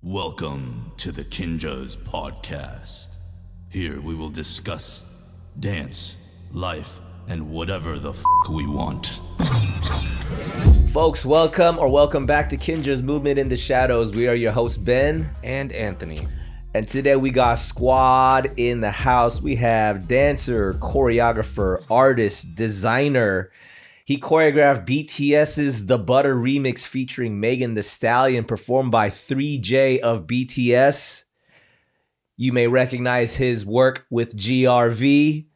Welcome to the Kinjaz Podcast. Here we will discuss dance, life, and whatever the we want. Folks, welcome back to Kinjaz Movement in the Shadows. We are your hosts, Ben and Anthony. And today we got squad in the house. We have dancer, choreographer, artist, designer. He choreographed BTS's The Butter remix featuring Megan Thee Stallion, performed by 3J of BTS. You may recognize his work with GRV.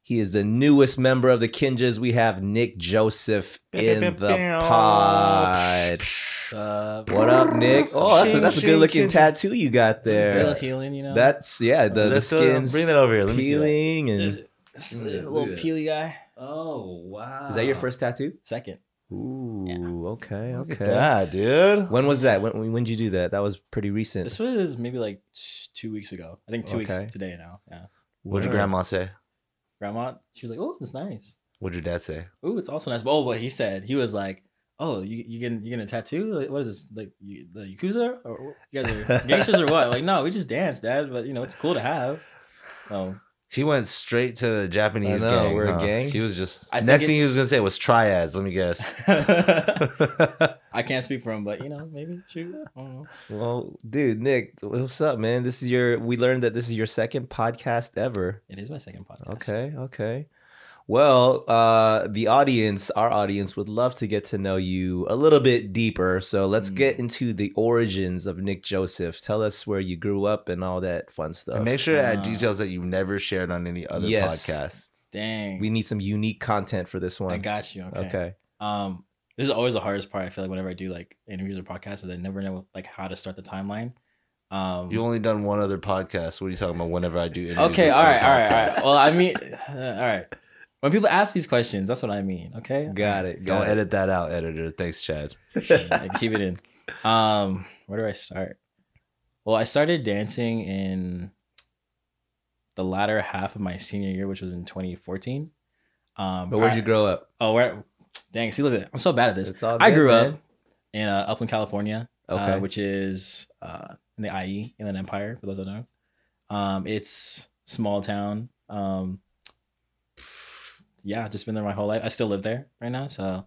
He is the newest member of the Kinjaz. We have Nick Joseph in the pod. What up, Nick? Oh, that's a good looking tattoo you got there. Still healing, you know. That's the skin's bring that over here. Let me peeling and This is a little peely guy. oh wow. Is that your first tattoo? Second. Ooh, okay. Look at that, dude. When was that? When did you do that? That was pretty recent. This was maybe like 2 weeks ago. I think 2 weeks Okay. today now. Yeah. What'd your grandma say? Grandma, she was like, "Oh, it's nice. What'd your dad say? Oh, it's also nice." Oh, what he said, he was like, "Oh, you getting a tattoo? Like, what is this? Like the Yakuza? Or you guys are gangsters or what?" Like, no, we just dance, Dad. But you know, it's cool to have. Oh, He went straight to the Japanese I know, gang. we're a gang. He was just. I think Next thing he it's- was gonna say was triads. Let me guess. I can't speak for him, but you know, maybe shoot. I don't know. Well, dude, Nick, what's up, man? We learned that this is your second podcast ever. It is my second podcast. Okay. Well, our audience would love to get to know you a little bit deeper. So let's get into the origins of Nick Joseph. Tell us where you grew up and all that fun stuff. And make sure to add details that you've never shared on any other Yes. podcast. Dang. We need some unique content for this one. I got you. Okay. This is always the hardest part. I feel like whenever I do like interviews or podcasts, is I never know like how to start the timeline. You only done one other podcast. What are you talking about? Whenever I do interviews Okay, with all other right. podcasts? Well, I mean, all right. When people ask these questions, that's what I mean. Okay, Got it. Don't edit that out, editor. Thanks, Chad. Like, keep it in. Where do I start? Well, I started dancing in the latter half of my senior year, which was in 2014. But where'd you grow up? Oh, where? Dang, see, look at that. I'm so bad at this. It's all I good, grew man. up in Upland, California, Okay. which is in the IE, Inland Empire, for those that know. It's small town. Yeah, just been there my whole life. I still live there right now. So,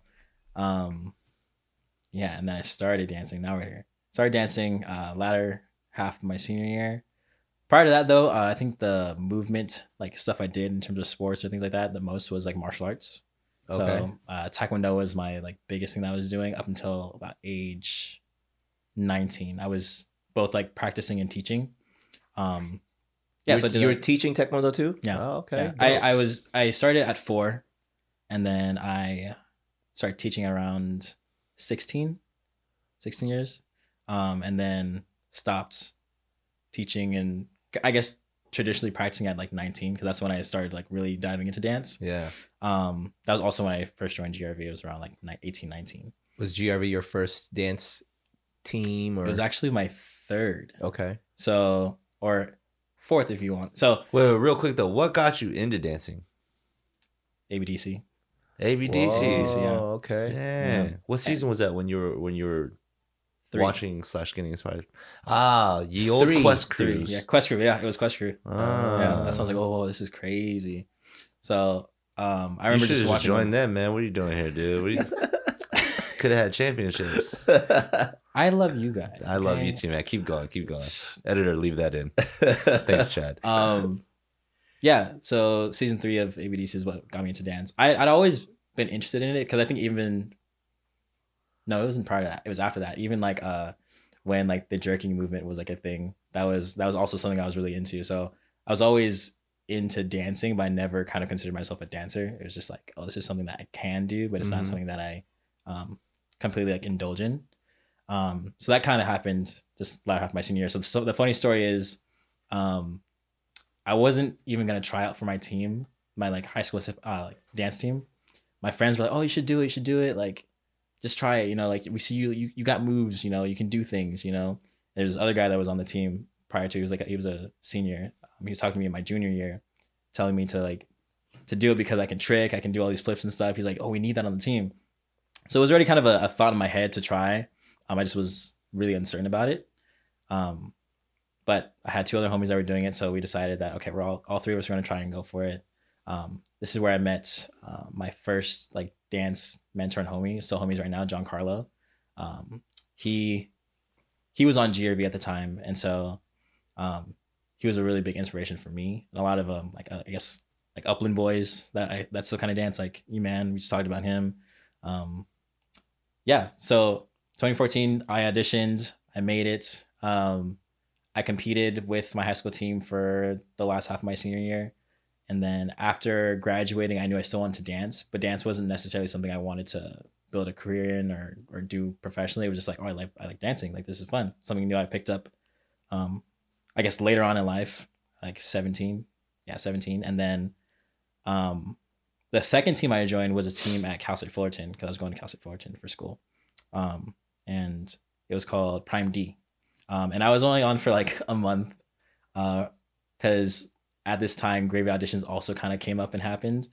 yeah, and then I started dancing. Now we're here. Started dancing latter half of my senior year. Prior to that, though, I think the movement, like stuff I did in terms of sports or things like that, the most was like martial arts. Okay. So Taekwondo was my like biggest thing that I was doing up until about age 19. I was both like practicing and teaching. Yeah, so I did you were that. teaching Taekwondo too? Yeah. Oh, okay. Yeah. I started at 4, and then I started teaching around 16 years, and then stopped teaching and I guess traditionally practicing at like 19 because that's when I started like really diving into dance. Yeah. That was also when I first joined GRV. It was around like 18, 19. Was GRV your first dance team? Or It was actually my third. okay. So, or fourth if you want. So Wait, real quick though, what got you into dancing? ABDC. ABDC. Whoa, yeah. Okay. Damn. What season was that when you were 3. watching / getting inspired? Ye old 3. Quest 3. Cruise. Yeah, Quest Crew. Yeah, it was Quest Crew. Ah. Yeah, that's when I was like, oh, this is crazy. So I You remember should just have watching joined them, man. What are you doing here, dude? Could have had championships. I love you guys. I love okay? you too, man. Keep going. Editor, leave that in. Thanks, Chad. Yeah, so season 3 of ABDC is what got me into dance. I'd always been interested in it because I think it wasn't prior to that. It was after that. Even like when like the jerking movement was like a thing, that was also something I was really into. So I was always into dancing, but I never kind of considered myself a dancer. It was just like, oh, this is something that I can do, but it's not something that I completely like indulge in. So that kind of happened just latter half of my senior year. So the funny story is, I wasn't even gonna try out for my team, my like high school like dance team. My friends were like, "Oh, you should do it. You should do it. Like, just try it. You know, like we see you got moves. You know, you can do things. You know." There's this other guy that was on the team prior to. He was a senior. He was talking to me in my junior year, telling me to do it because I can trick. I can do all these flips and stuff. He's like, "Oh, we need that on the team." So it was already kind of a thought in my head to try. I just was really uncertain about it. But I had two other homies that were doing it, so we decided that okay, we're all three of us are gonna try and go for it. This is where I met my first like dance mentor and homie, still homies right now, John Carlo. He was on GRV at the time, and so he was a really big inspiration for me. And a lot of like I guess like Upland Boys that's the kind of dance like E-Man. We just talked about him. Yeah, so 2014 I auditioned, I made it. I competed with my high school team for the last half of my senior year. And then after graduating, I knew I still wanted to dance, but dance wasn't necessarily something I wanted to build a career in or do professionally. It was just like, oh, I like dancing. Like, this is fun. Something new I picked up, I guess later on in life, like 17. Yeah, 17. And then the second team I joined was a team at Cal State Fullerton, because I was going to Cal State Fullerton for school. And it was called Prime D. And I was only on for like a month because at this time, Gravy auditions also kind of came up and happened.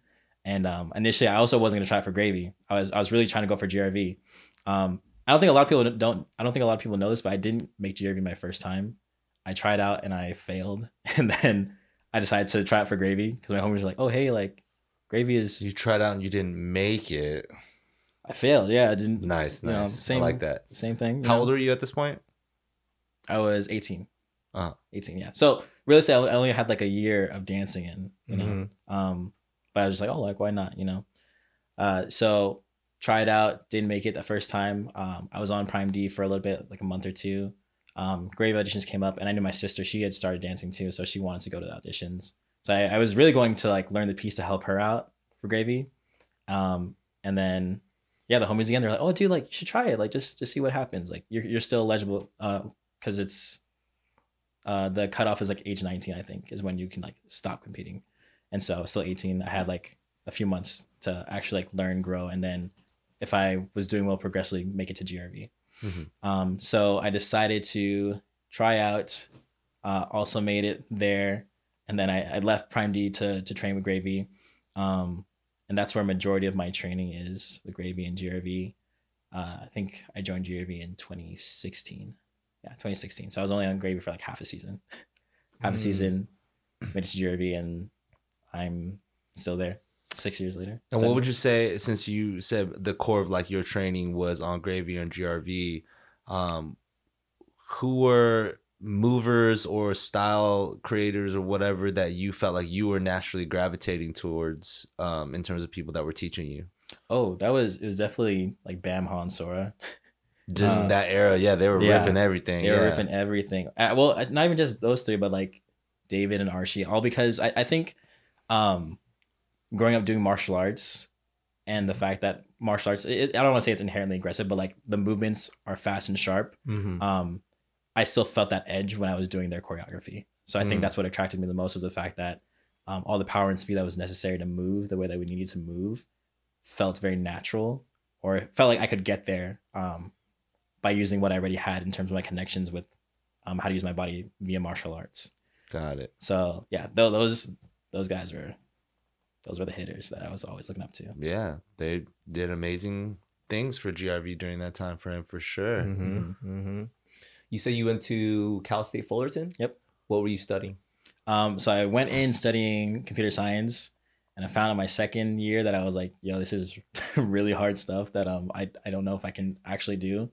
And initially, I also wasn't going to try for Gravy. I was really trying to go for GRV. I don't think a lot of people know this, but I didn't make GRV my first time. I tried out and I failed. And then I decided to try it for Gravy because my homies were like, oh, hey, like Gravy is... You tried out and you didn't make it. I failed. Yeah, I didn't... Nice. Same, I like that. Same thing. How old were you at this point? I was 18. 18, yeah. So realistically, I only had like a year of dancing in, you know. But I was just like, oh, like why not, you know? So tried out, didn't make it the first time. I was on Prime D for a little bit, like a month or two. Grave auditions came up, and I knew my sister, she had started dancing too, so she wanted to go to the auditions. So I was really going to like learn the piece to help her out for Gravy. And then yeah, the homies again, they're like, oh dude, like you should try it, like just see what happens. Like you're still eligible, because it's the cutoff is like age 19, I think, is when you can like stop competing. And so still 18, I had like a few months to actually like learn, grow, and then if I was doing well, progressively make it to GRV. So I decided to try out, also made it there, and then I left Prime D to train with Gravy. And that's where a majority of my training is, with Gravy and GRV. I think I joined GRV in 2016. Yeah, 2016. So I was only on Gravy for like half a season. Half a season, made it to GRV, and I'm still there 6 years later. And what would you say, since you said the core of like your training was on Gravy and GRV, who were movers or style creators or whatever that you felt like you were naturally gravitating towards in terms of people that were teaching you? Oh, it was definitely like Bam, Han, Sora. Just that era, yeah, they were ripping everything. They were ripping everything. Well, not even just those three, but like David and Archie, all because I think growing up doing martial arts and the fact that martial arts, I don't want to say it's inherently aggressive, but like the movements are fast and sharp. I still felt that edge when I was doing their choreography. So I think that's what attracted me the most, was the fact that all the power and speed that was necessary to move the way that we needed to move felt very natural, or it felt like I could get there by using what I already had in terms of my connections with how to use my body via martial arts. Got it. So yeah, those guys were the hitters that I was always looking up to. Yeah, they did amazing things for GRV during that time frame, for sure. You said you went to Cal State Fullerton? Yep. What were you studying? So I went in studying computer science, and I found in my second year that I was like, yo, this is really hard stuff that I don't know if I can actually do.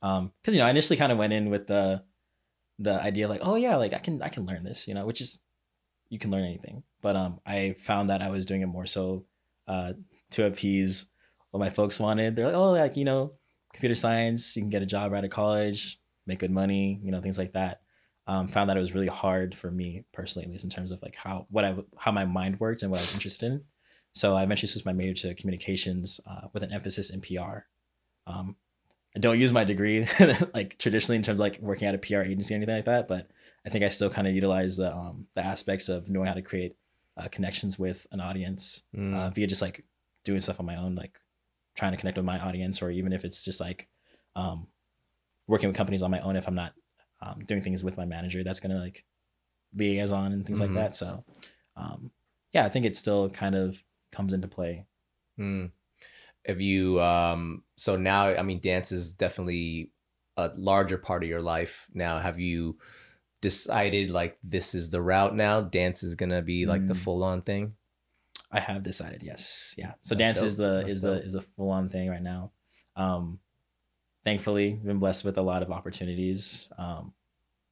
Because I initially kind of went in with the idea like, oh yeah, like I can learn this, which is, you can learn anything. But I found that I was doing it more so to appease what my folks wanted. They're like, oh, like computer science, you can get a job right out of college, make good money, things like that. Found that it was really hard for me personally, at least in terms of like how my mind worked and what I was interested in. So I eventually switched my major to communications with an emphasis in PR. I don't use my degree like traditionally in terms of like working at a PR agency or anything like that, but I think I still kind of utilize the aspects of knowing how to create connections with an audience via just like doing stuff on my own, like trying to connect with my audience, or even if it's just like working with companies on my own if I'm not doing things with my manager that's gonna like liaison and things like that. So yeah, I think it still kind of comes into play. If you so now, I mean, dance is definitely a larger part of your life now. Have you decided like this is the route now? Dance is gonna be like the full on thing. I have decided, yes, yeah. So That's dance dope. is That's the full on thing right now. Thankfully, been blessed with a lot of opportunities,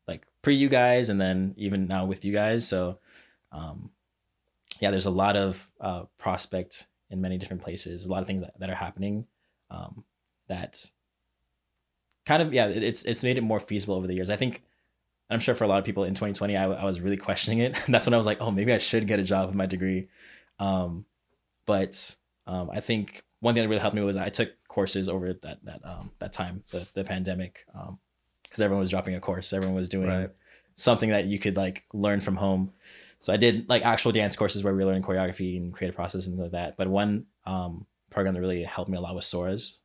like pre you guys, and then even now with you guys. So, yeah, there's a lot of prospect in many different places. A lot of things that are happening, that kind of it's made it more feasible over the years. I think. I'm sure for a lot of people in 2020, I was really questioning it. That's when I was like, oh, maybe I should get a job with my degree. But I think one thing that really helped me was I took courses over that time, the pandemic, because everyone was dropping a course. Everyone was doing something that you could like learn from home. So I did like actual dance courses where we were learning choreography and creative process and things like that. But one program that really helped me a lot was Sora's.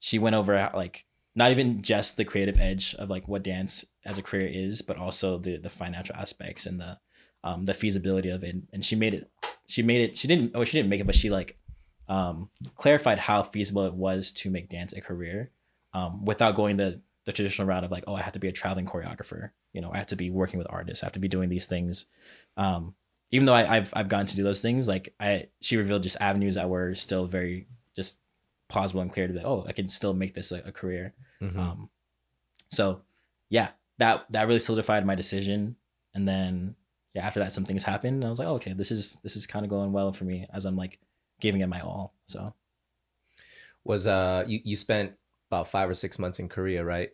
She went over like not even just the creative edge of like what dance as a career is, but also the financial aspects and the feasibility of it. And she didn't make it, but she like clarified how feasible it was to make dance a career, without going the traditional route of like, oh, I have to be a traveling choreographer. You know, I have to be working with artists. I have to be doing these things. Even though I've gotten to do those things, like she revealed just avenues that were still very just plausible and clear to be like, oh, I can still make this a career. So yeah, that really solidified my decision. And then after that, some things happened. I was like, oh, okay, this is kind of going well for me as I'm like giving it my all. So was you spent about 5 or 6 months in Korea, right?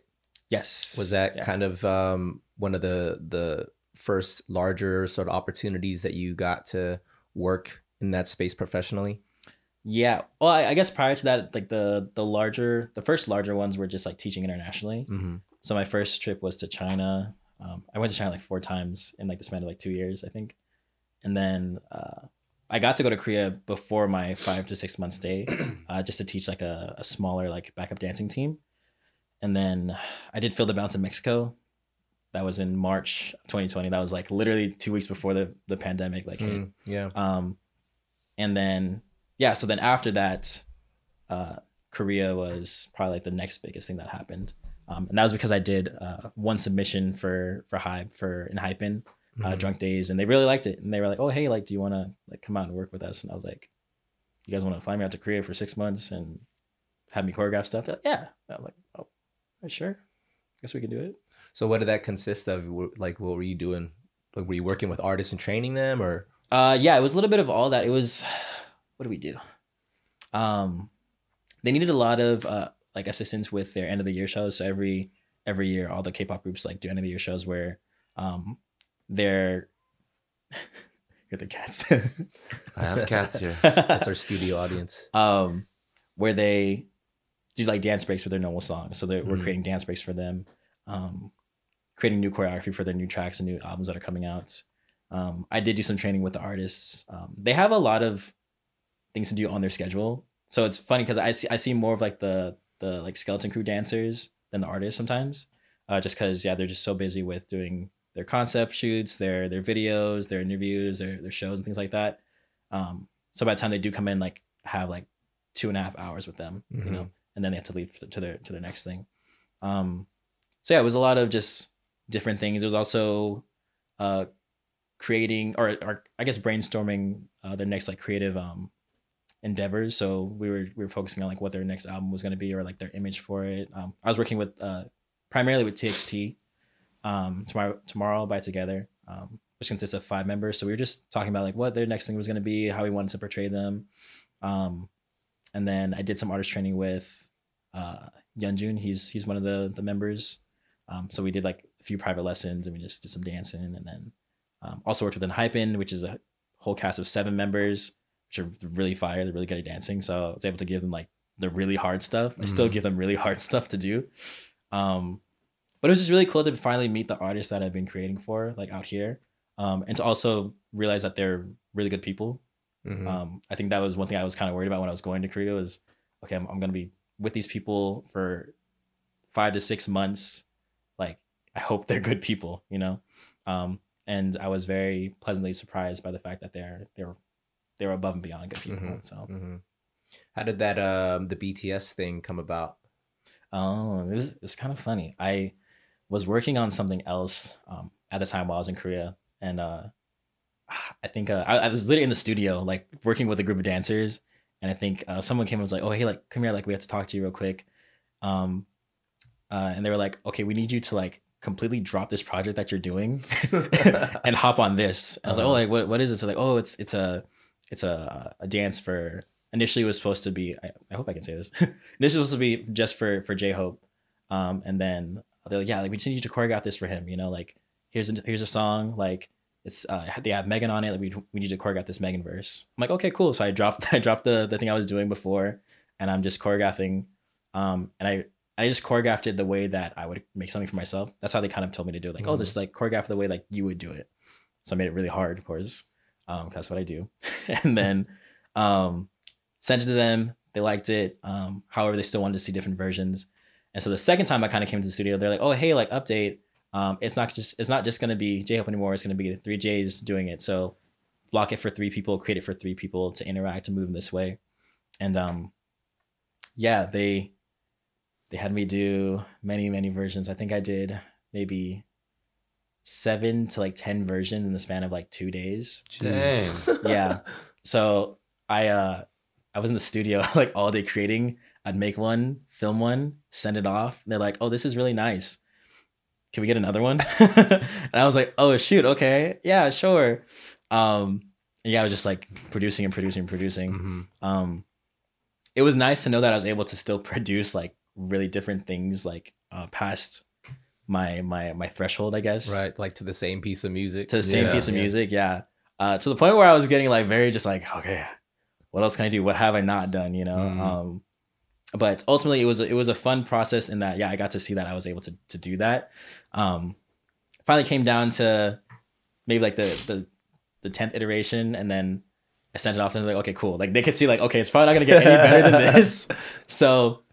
Yes. Was that kind of one of the first larger sort of opportunities that you got to work in that space professionally? Yeah. Well, I guess prior to that, like the first larger ones were just like teaching internationally. So my first trip was to China. I went to China like 4 times in like the span of like 2 years, I think. And then I got to go to Korea before my 5 to 6 month stay, just to teach like a smaller like backup dancing team. And then I did Feel the Bounce in Mexico. That was in March 2020. That was like literally 2 weeks before the pandemic like hit. Yeah. And then so then after that, Korea was probably like the next biggest thing that happened. And that was because I did one submission for Hype in Hypen, Drunk Days, and they really liked it. And they were like, oh, hey, like, do you want to like come out and work with us? And I was like, you guys want to fly me out to Korea for 6 months and have me choreograph stuff? Like, yeah. And I'm like, oh, sure. Guess we can do it. So what did that consist of? Like, what were you doing? Like, were you working with artists and training them, or? Yeah, it was a little bit of all that. It was, what do we do? They needed a lot of like assistance with their end of the year shows. So every year, all the K-pop groups like do end of the year shows where they're you're the cats. I have cats here. That's our studio audience. Where they do like dance breaks with their normal songs. So we're creating dance breaks for them, creating new choreography for their new tracks and new albums that are coming out. I did do some training with the artists. They have a lot of things to do on their schedule. So it's funny because I see more of like the like skeleton crew dancers than the artists sometimes, just because they're just so busy with doing their concept shoots, their videos, their interviews, their shows and things like that. So by the time they do come in, like have like 2.5 hours with them, you know, and then they have to leave to their next thing. So it was a lot of just different things. It was also creating or I guess brainstorming their next like creative endeavors. So we were focusing on like what their next album was going to be or like their image for it. I was working with primarily with TXT, Tomorrow by Together, which consists of 5 members. So we were just talking about like what their next thing was going to be, how we wanted to portray them. And then I did some artist training with Yeonjun. He's one of the members. So we did like a few private lessons and we just did some dancing, and then also worked with Hypen, which is a whole cast of 7 members, which are really fire. They're really good at dancing. So I was able to give them like the really hard stuff. I still give them really hard stuff to do. But it was just really cool to finally meet the artists that I've been creating for like out here. And to also realize that they're really good people. I think that was one thing I was kind of worried about when I was going to Korea was, okay, I'm going to be with these people for 5 to 6 months. Like, I hope they're good people, you know? And I was very pleasantly surprised by the fact that they're above and beyond good people. So how did that, the BTS thing come about? It was kind of funny. I was working on something else at the time while I was in Korea, and I think I was literally in the studio, like working with a group of dancers, and I think someone came and was like, "Oh, hey, like come here, like we have to talk to you real quick," um, and they were like, "Okay, we need you to like completely drop this project that you're doing and hop on this." And I was like, "Oh, like what is this?" So like, "Oh, it's a dance for." Initially, it was supposed to be. I hope I can say this. Initially, it was supposed to be just for J Hope, and then they're like, "Yeah, like we just need you to choreograph this for him. You know, like here's a song like." It's they have Megan on it. Like we need to choreograph this Megan verse. I'm like, okay, cool. So I dropped the thing I was doing before, and I'm just choreographing. And I just choreographed it the way that I would make something for myself. That's how they kind of told me to do it. Like, oh, just like choreograph the way like you would do it. So I made it really hard, of course. 'Cause that's what I do. And then sent it to them. They liked it. However, they still wanted to see different versions. And so the second time I kind of came to the studio, they're like, oh, hey, like update. It's not just gonna be J Hope anymore. It's gonna be the 3Js doing it. So block it for 3 people, create it for 3 people to interact and move in this way. And yeah, they had me do many versions. I think I did maybe 7 to like 10 versions in the span of like 2 days. Dang. Yeah. So I was in the studio like all day creating. I'd make one, film one, send it off. And they're like, oh, this is really nice. Can we get another one? And I was like, oh shoot, okay, yeah, yeah, I was just like producing. Mm-hmm. It was nice to know that I was able to still produce like really different things, like past my threshold, I guess. Right, like to the same piece of music. To the same piece of music, yeah. To the point where I was getting like very just like, okay, what else can I do? What have I not done? You know. Mm-hmm. But ultimately, it was a fun process in that, yeah, I got to see that I was able to do that. Finally came down to maybe like the 10th iteration, and then I sent it off and like, okay, cool. Like they could see like, okay, it's probably not gonna get any better than this. So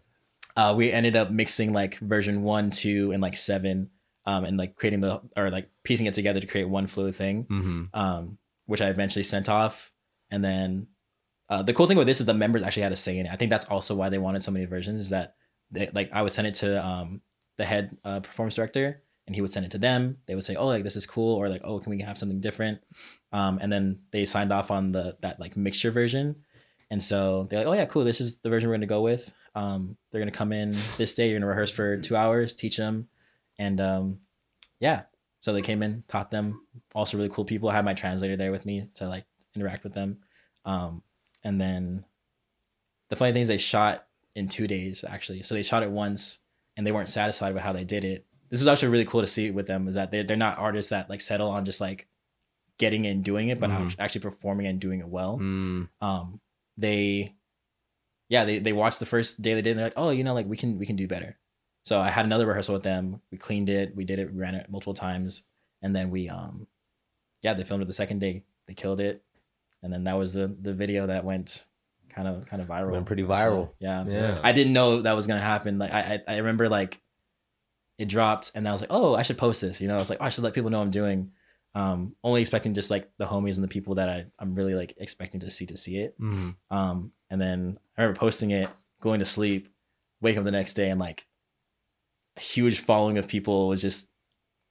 we ended up mixing like version 1, 2, and like 7, and like creating like piecing it together to create one fluid thing, which I eventually sent off, and then. The cool thing with this is the members actually had a say in it. I think that's also why they wanted so many versions, is that like I would send it to the head performance director, and he would send it to them. They would say, oh, like this is cool, or like, oh, can we have something different? And then they signed off on that like mixture version. And so they're like, oh yeah, cool, this is the version we're gonna go with. They're gonna come in this day, you're gonna rehearse for 2 hours, teach them. And yeah. So they came in, taught them. Also really cool people. I had my translator there with me to like interact with them. And then the funny thing is they shot in 2 days, actually. So they shot it once and they weren't satisfied with how they did it. This was actually really cool to see with them, is that they're not artists that like settle on just like getting it and doing it, but actually performing and doing it well. They watched the first day they did, and they're like, oh, you know, like we can do better. So I had another rehearsal with them. We cleaned it, we did it, we ran it multiple times. And then they filmed it the second day. They killed it. And then that was the video that went kind of viral. Went pretty viral. Yeah. I didn't know that was gonna happen. Like I remember like it dropped, and I was like, oh, I should post this. You know, I was like, oh, I should let people know I'm doing. Only expecting just like the homies and the people that I'm really like expecting to see it. And then I remember posting it, going to sleep, wake up the next day, and like a huge following of people was just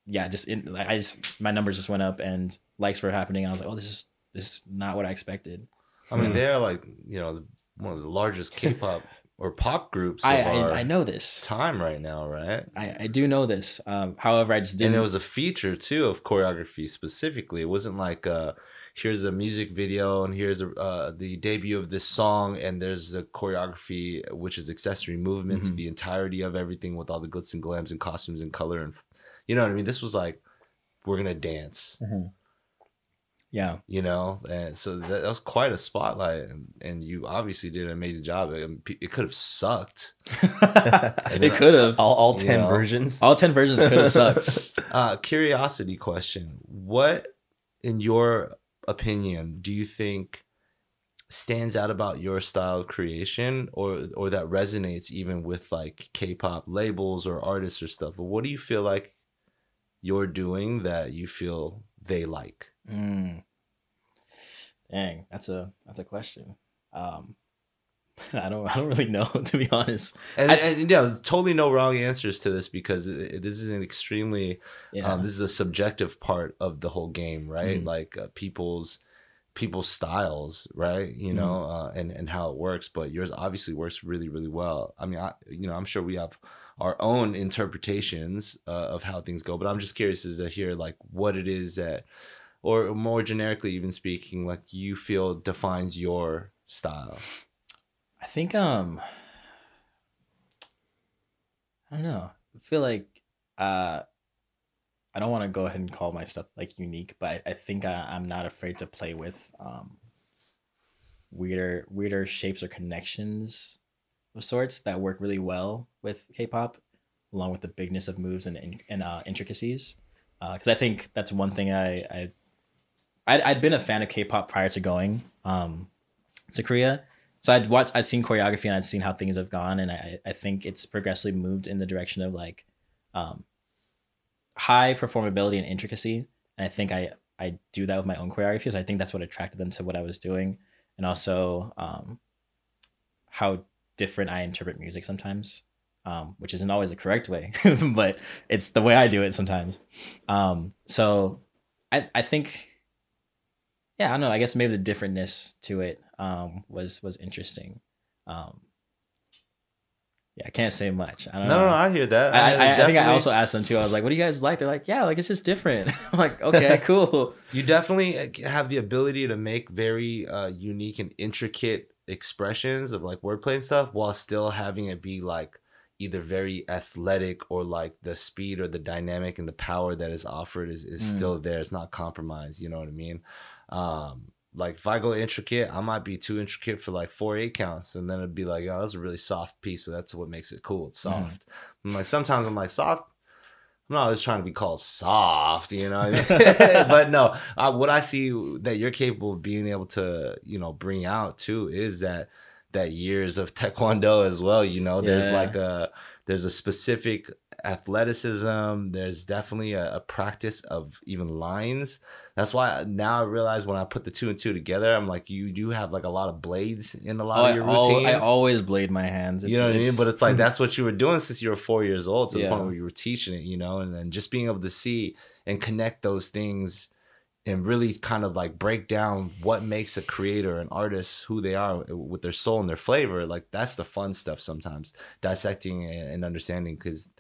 my numbers just went up and likes were happening. And I was like, oh, this is not what I expected. I mean, they're like, you know, one of the largest K-pop or pop groups of I know this time right now, right? I do know this. However, I just didn't. And it was a feature too of choreography specifically. It wasn't like here's a music video and here's the debut of this song and there's the choreography, which is accessory movements, the entirety of everything with all the glitz and glams and costumes and color, and you know what I mean. This was like, we're gonna dance. Yeah, you know, and so that was quite a spotlight, and you obviously did an amazing job. It could have sucked. It could have. All 10 versions. All 10 versions could have sucked. Curiosity question: what, in your opinion, do you think stands out about your style of creation, or that resonates even with like K-pop labels or artists or stuff? What do you feel like you're doing that you feel they like? Dang, that's a question. I don't really know, to be honest. And totally no wrong answers to this, because this is an extremely this is a subjective part of the whole game, right? Like people's styles, right? You know, and how it works. But yours obviously works really, really well. I mean, I'm sure we have our own interpretations of how things go, but I'm just curious as to hear like what it is that, or more generically even speaking, like you feel defines your style. I think I don't know. I feel like I don't want to go ahead and call my stuff like unique, but I think I'm not afraid to play with weirder shapes or connections of sorts that work really well with K-pop, along with the bigness of moves and intricacies. Because I think that's one thing I'd been a fan of K-pop prior to going to Korea. So I'd seen choreography and I'd seen how things have gone, and I think it's progressively moved in the direction of like high performability and intricacy. And I think I do that with my own choreography. So I think that's what attracted them to what I was doing, and also how different I interpret music sometimes, which isn't always the correct way, but it's the way I do it sometimes. So I think, yeah, I don't know. I guess maybe the differentness to it was interesting. Yeah, I can't say much. I don't know. No, I hear that. I think I also asked them too. I was like, "What do you guys like?" They're like, "Yeah, like it's just different." I'm like, "Okay, cool." You definitely have the ability to make very unique and intricate expressions of like wordplay and stuff, while still having it be like either very athletic, or like the speed or the dynamic and the power that is offered is still there. It's not compromised. You know what I mean? Like if I go intricate, I might be too intricate for like 4/8 counts, and then it'd be like, oh, that's a really soft piece, but that's what makes it cool. It's soft. I'm like, sometimes I'm like, soft. I'm not always trying to be called soft, you know. But no, what I see that you're capable of being able to, you know, bring out too is that years of taekwondo as well. You know, there's like there's a specific athleticism. There's definitely a practice of even lines. That's why now I realize when I put the 2 and 2 together, I'm like, you do have like a lot of blades in a lot of your routines. I always blade my hands. You know what I mean? But it's like that's what you were doing since you were 4 years old, to the point where you were teaching it, you know, and then just being able to see and connect those things and really kind of like break down what makes a creator, an artist, who they are with their soul and their flavor. Like that's the fun stuff sometimes, dissecting and understanding, because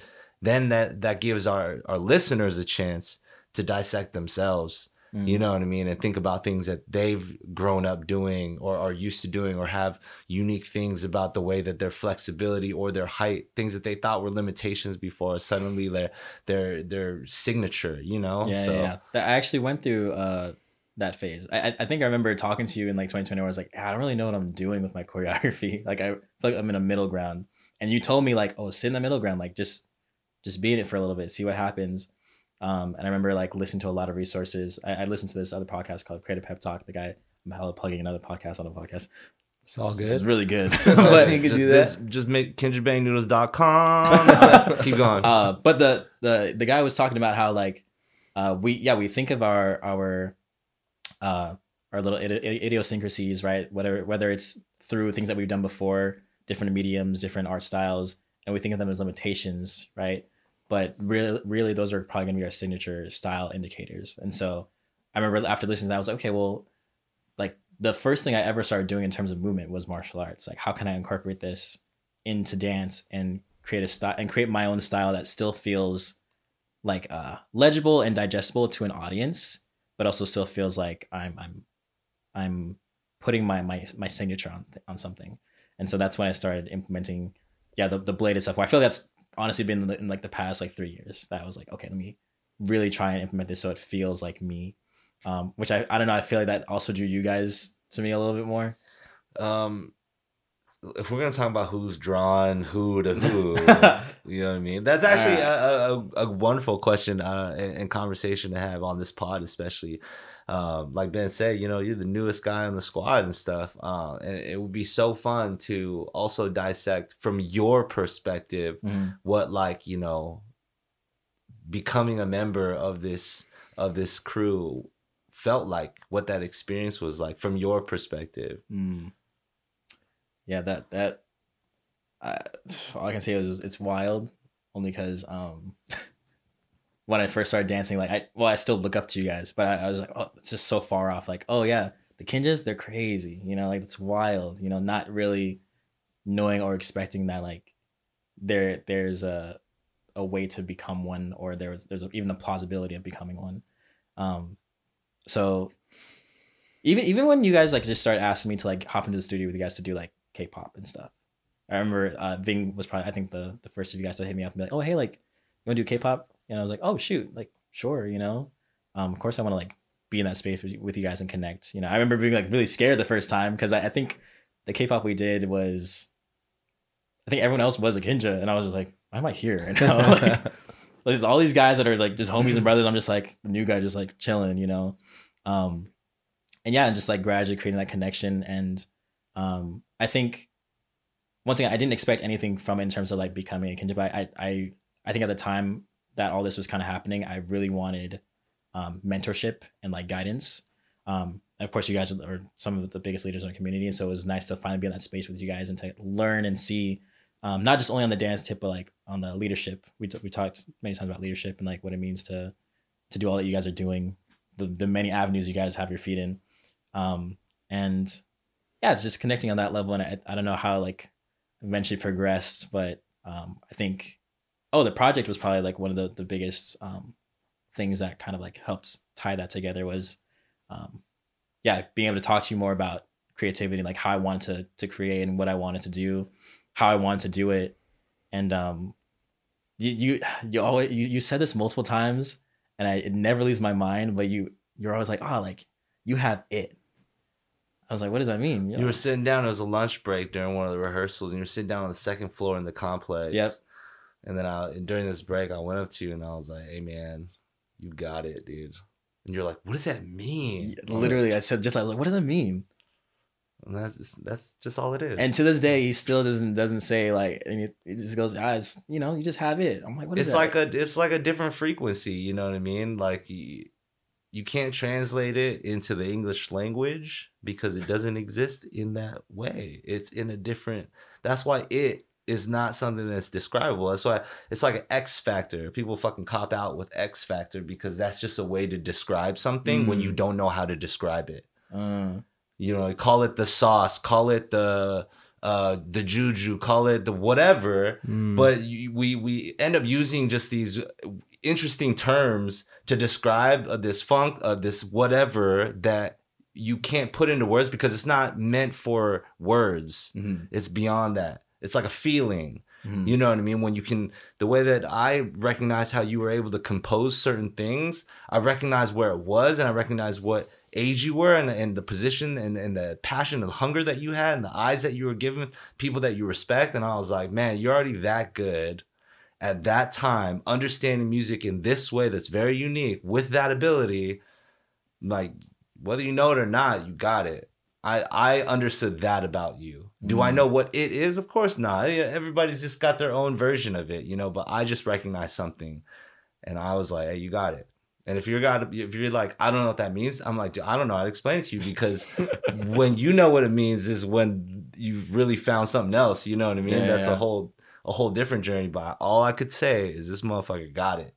then that gives our listeners a chance to dissect themselves. You know what I mean? And think about things that they've grown up doing or are used to doing, or have unique things about the way that their flexibility or their height, things that they thought were limitations before, suddenly their signature, you know? Yeah. I actually went through that phase. I think I remember talking to you in like 2020 where I was like, I don't really know what I'm doing with my choreography. Like I feel like I'm in a middle ground. And you told me like, oh, sit in the middle ground, like just be in it for a little bit, see what happens. And I remember like listening to a lot of resources. I listened to this other podcast called Creative Pep Talk. The guy, I'm hella plugging another podcast on a podcast. It's all good. It's really good. But you can do that. Just make kindredbangnoodles.com. Keep going. But the guy was talking about how like we think of our little idiosyncrasies, right? Whether it's through things that we've done before, different mediums, different art styles, and we think of them as limitations, right? But really, those are probably gonna be our signature style indicators. And so I remember after listening to that, I was like, okay, well, like the first thing I ever started doing in terms of movement was martial arts. Like, how can I incorporate this into dance and create a style and create my own style that still feels like legible and digestible to an audience, but also still feels like I'm putting my signature on something. And so that's when I started implementing, the bladed stuff. Where I feel that's honestly been in like the past like 3 years that I was like, okay, let me really try and implement this so it feels like me. Which I don't know. I feel like that also drew you guys to me a little bit more. If we're gonna talk about who's drawn who to who, you know what I mean? That's actually a wonderful question and conversation to have on this pod, especially. Like Ben said, you know, you're the newest guy on the squad and stuff, and it would be so fun to also dissect from your perspective what, like, you know, becoming a member of this crew felt like, what that experience was like from your perspective. Yeah, that all I can say is it's wild, only because when I first started dancing, like I still look up to you guys, but I was like, oh, it's just so far off. Like, oh yeah, the Kinjas, they're crazy, you know, like it's wild, you know, not really knowing or expecting that like there's a way to become one, or even the plausibility of becoming one. So even when you guys like just started asking me to like hop into the studio with you guys to do like K-pop and stuff, I remember Ving was probably, I think, the first of you guys to hit me up and be like, oh hey, like you want to do K-pop? And I was like, oh shoot, like sure, you know. Of course I want to like be in that space with you guys and connect. You know, I remember being like really scared the first time because I think the K-pop we did was, I think everyone else was a Kinja, and I was just like, why am I here? And like, there's all these guys that are like just homies and brothers. I'm just like the new guy, just like chilling, you know. And yeah, and just like gradually creating that connection. And I think once again, I didn't expect anything from it in terms of like becoming a Kinja, but I think at the time that all this was kind of happening, I really wanted mentorship and like guidance. And of course, you guys are some of the biggest leaders in our community, and so it was nice to finally be in that space with you guys and to learn and see, not just only on the dance tip, but like on the leadership. We talked many times about leadership and like what it means to do all that you guys are doing, the many avenues you guys have your feet in, and yeah, it's just connecting on that level. And I don't know how like eventually progressed, but I think the project was probably like one of the biggest things that kind of like helps tie that together was being able to talk to you more about creativity, like how I wanted to create and what I wanted to do, how I wanted to do it. And you said this multiple times, and it never leaves my mind, but you're always like, oh, like you have it. I was like, what does that mean? You were sitting down, it was a lunch break during one of the rehearsals, and you were sitting down on the second floor in the complex. Yep. And then during this break, I went up to you and I was like, hey man, you got it, dude. And you're like, what does that mean? Literally, I said just like, what does that mean? And that's just all it is. And to this day, he still doesn't say like, and he just goes, guys, you know, you just have it. I'm like, what is that? It's like a different frequency. You know what I mean? Like you can't translate it into the English language because it doesn't exist in that way. It's in a different. That's why it is not something that's describable. That's why it's like an X factor. People fucking cop out with X factor because that's just a way to describe something when you don't know how to describe it. You know, call it the sauce, call it the juju, call it the whatever. But we end up using just these interesting terms to describe this funk, this whatever that you can't put into words because it's not meant for words. It's beyond that. It's like a feeling. You know what I mean? When you can, the way that I recognize how you were able to compose certain things, I recognize where it was, and I recognize what age you were, and the position and the passion and the hunger that you had and the eyes that you were giving people that you respect. And I was like, man, you're already that good at that time, understanding music in this way that's very unique with that ability. Like, whether you know it or not, you got it. I understood that about you. Do I know what it is? Of course not. Everybody's just got their own version of it, you know, but I just recognized something and I was like, hey, you got it. And if you're like, I don't know what that means, I'm like, dude, I don't know how to explain it to you, because when you know what it means is when you've really found something else, you know what I mean? That's a whole different journey. But all I could say is this motherfucker got it.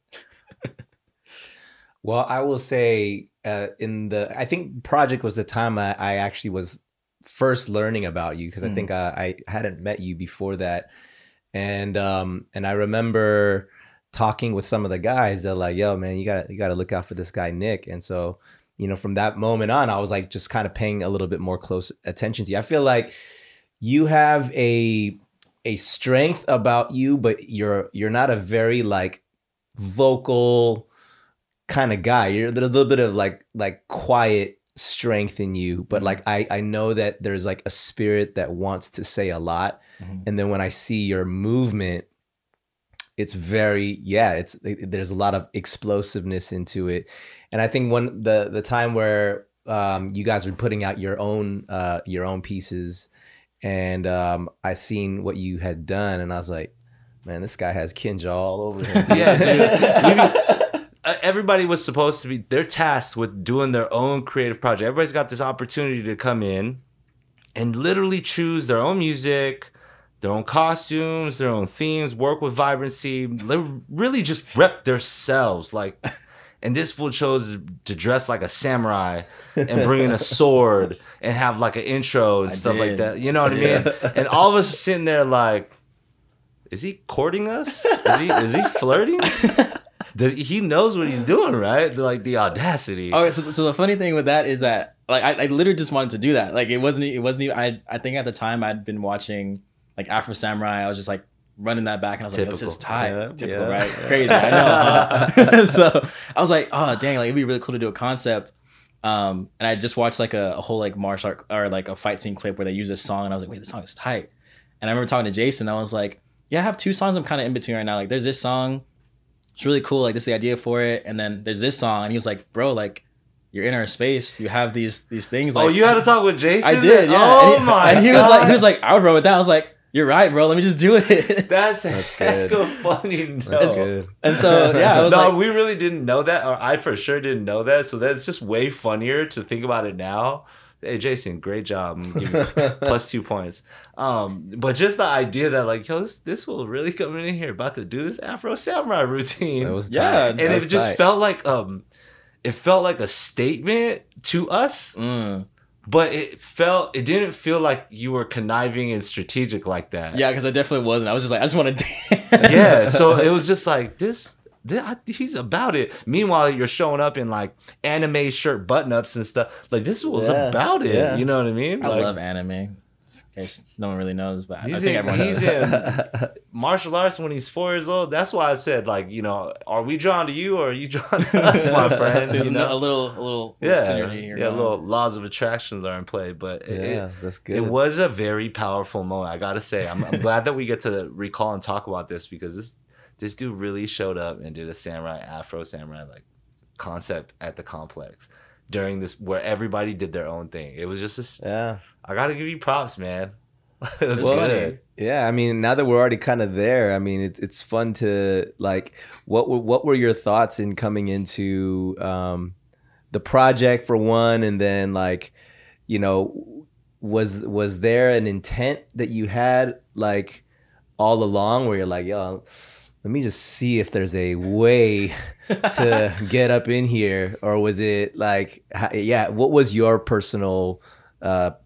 Well, I will say I think Project was the time I actually was first learning about you, because I think I hadn't met you before that. And I remember talking with some of the guys. They're like, yo, man, you gotta look out for this guy, Nick. And so, you know, from that moment on, I was like just kind of paying a little bit more close attention to you. I feel like you have a strength about you, but you're not a very like vocal kind of guy. There's a little bit of like quiet strength in you, but like I know that there's like a spirit that wants to say a lot. And then when I see your movement, it's very, there's a lot of explosiveness into it. And I think the time where you guys were putting out your own pieces, and I seen what you had done, and I was like, man, this guy has Kinja all over him. Yeah, dude. Everybody was supposed to be, they're tasked with doing their own creative project. Everybody's got this opportunity to come in and literally choose their own music, their own costumes, their own themes, work with vibrancy, really just rep themselves. Like, and this fool chose to dress like a samurai and bring in a sword and have like an intro and stuff like that. You know what I mean? And all of us are sitting there like, is he courting us? Is he flirting? He knows what he's doing, right? Like the audacity. Oh, so the funny thing with that is that like I literally just wanted to do that. Like it wasn't even, I think at the time I'd been watching like Afro Samurai. I was just like running that back and I was like, this is tight. Yeah, Typical, yeah. right? Crazy. I know. So I was like, oh dang, like it'd be really cool to do a concept. And I just watched like a whole like martial art or like a fight scene clip where they use this song and I was like, wait, this song is tight. And I remember talking to Jason. I was like, yeah, I have 2 songs I'm kind of in between right now. Like there's this song, it's really cool. Like this is the idea for it. And then there's this song. And he was like, bro, like you're in our space. You have these things. Like, oh, you had to talk with Jason? I did, yeah. Oh and my and he God. was like, I would run with that. I was like, you're right, bro. Let me just do it. That's good. funny. No. That's good. And so yeah, I was No, like, we really didn't know that, or I for sure didn't know that. So that's just way funnier to think about it now. Hey, Jason, great job. I'm giving you +2 points. But just the idea that like, yo, this will really come in here about to do this Afro Samurai routine. That was Yeah, tight. and That it was just tight. felt like it felt like a statement to us. But it didn't feel like you were conniving and strategic like that. yeah, because I definitely wasn't. I was just like, I just want to dance. Yeah, so it was just like he's about it. Meanwhile, you're showing up in like anime shirt button-ups and stuff. Like this was Yeah, about it. yeah. You know what I mean? I Like, love anime. In case no one really knows, but I He's think in, everyone he's knows. in martial arts when he's 4 years old. That's why I said, like, you know, are we drawn to you or are you drawn to us, my friend? There's You know? a little Yeah, synergy here. yeah, going on. little laws of attractions are in play, but Yeah, that's good. it was a very powerful moment. I gotta say, I'm glad that we get to recall and talk about this because this dude really showed up and did a Afro Samurai like concept at the complex during this where everybody did their own thing. It was just this. Yeah. I gotta give you props, man. It was Well, good. yeah, I mean, now that we're already kind of there, I mean, it's fun to like. What were your thoughts in coming into the project for one, and then like, you know, was there an intent that you had like all along where you're like, yo, let me just see if there's a way to get up in here, or was it like, yeah, what was your personal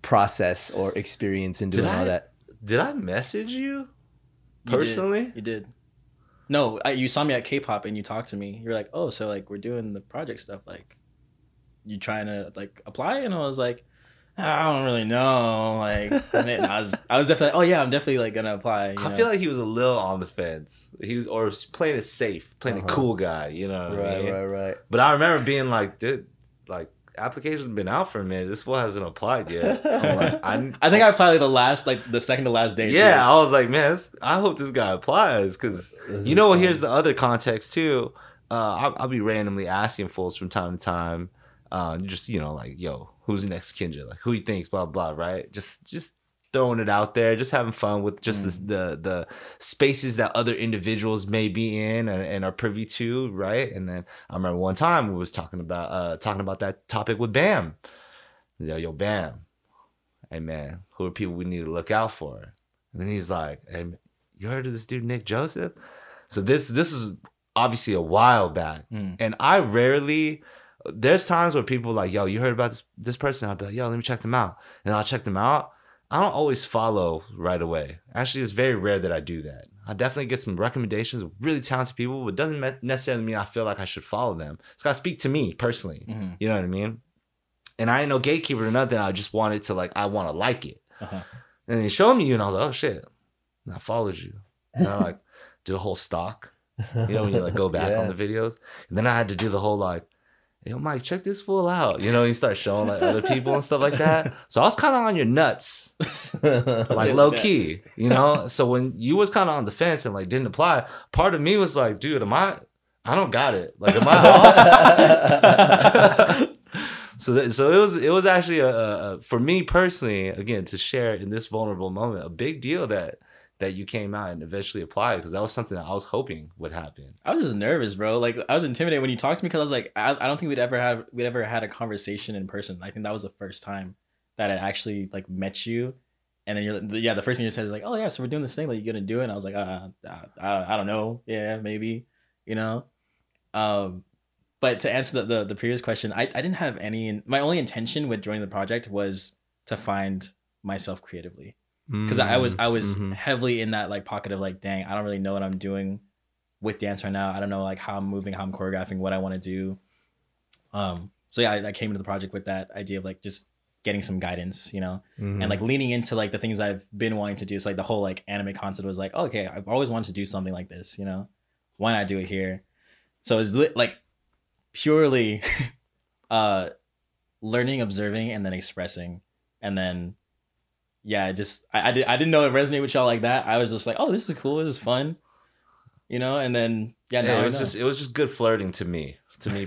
process or experience in doing all that? Did I message you You did. personally? You did. No, you saw me at K-pop and you talked to me. You're like, oh, so like we're doing the project stuff. Like, you trying to like apply? And I was like, I don't really know. Like, and I was definitely, oh yeah, I'm definitely like gonna apply. You I know? feel like he was a little on the fence. He was or playing it safe, playing a cool guy. You know what I mean? Right. But I remember being like, dude, like application's been out for a minute. This one hasn't applied yet. I'm like, I think I applied like the second to last day. yeah, too. I was like, man, I hope this guy applies because This you is know fun. here's the other context too. I'll be randomly asking fools from time to time, just you know like, yo, who's the next Kinja? Like, who you think's blah blah, right? Just throwing it out there, just having fun with just the spaces that other individuals may be in and are privy to, right? And then I remember one time we was talking about that topic with Bam. He's like, yo, Bam, hey man, who are people we need to look out for? And then he's like, hey, you heard of this dude Nick Joseph? So this is obviously a while back, and I rarely. There's times where people are like, yo, you heard about this person? I'll be like, yo, let me check them out, and I'll check them out. I don't always follow right away. Actually, it's very rare that I do that. I definitely get some recommendations of really talented people, but it doesn't necessarily mean I feel like I should follow them. It's got to speak to me personally. You know what I mean? And I ain't no gatekeeper or nothing. I just wanted to I want to like it. And he showed me you, and I was like, oh shit. And I followed you. And I did a whole stock. You know, when you go back on the videos. And then I had to do the whole yo, Mike, check this fool out. You know, you start showing other people and stuff like that. So I was kind of on your nuts, low key, you know? So when you was kind of on the fence and didn't apply, part of me was like, dude, I don't got it. Am I off? So it was actually for me personally, again, to share in this vulnerable moment, a big deal that you came out and eventually applied, because that was something that I was hoping would happen. I was just nervous, bro. I was intimidated when you talked to me because I was like, I don't think we'd ever had a conversation in person. I think that was the first time that I actually like met you, and then the first thing you said is like, oh yeah, so we're doing this thing, like you gonna do it? And I was like, I don't know, yeah, maybe, you know. But to answer the previous question, I didn't have any. My only intention with joining the project was to find myself creatively, because I was heavily in that like pocket of like, dang, I don't really know what I'm doing with dance right now. I don't know like how I'm moving, how I'm choreographing, what I want to do. So yeah, I came into the project with that idea of like just getting some guidance, you know, and like leaning into like the things I've been wanting to do. So like the whole like anime concept was like, oh, okay, I've always wanted to do something like this, you know, why not do it here? So it's like purely learning, observing, and then expressing, and then yeah, I didn't know it resonated with y'all like that. I was just like, oh, this is cool, this is fun, you know. And then yeah, no, it was just good flirting to me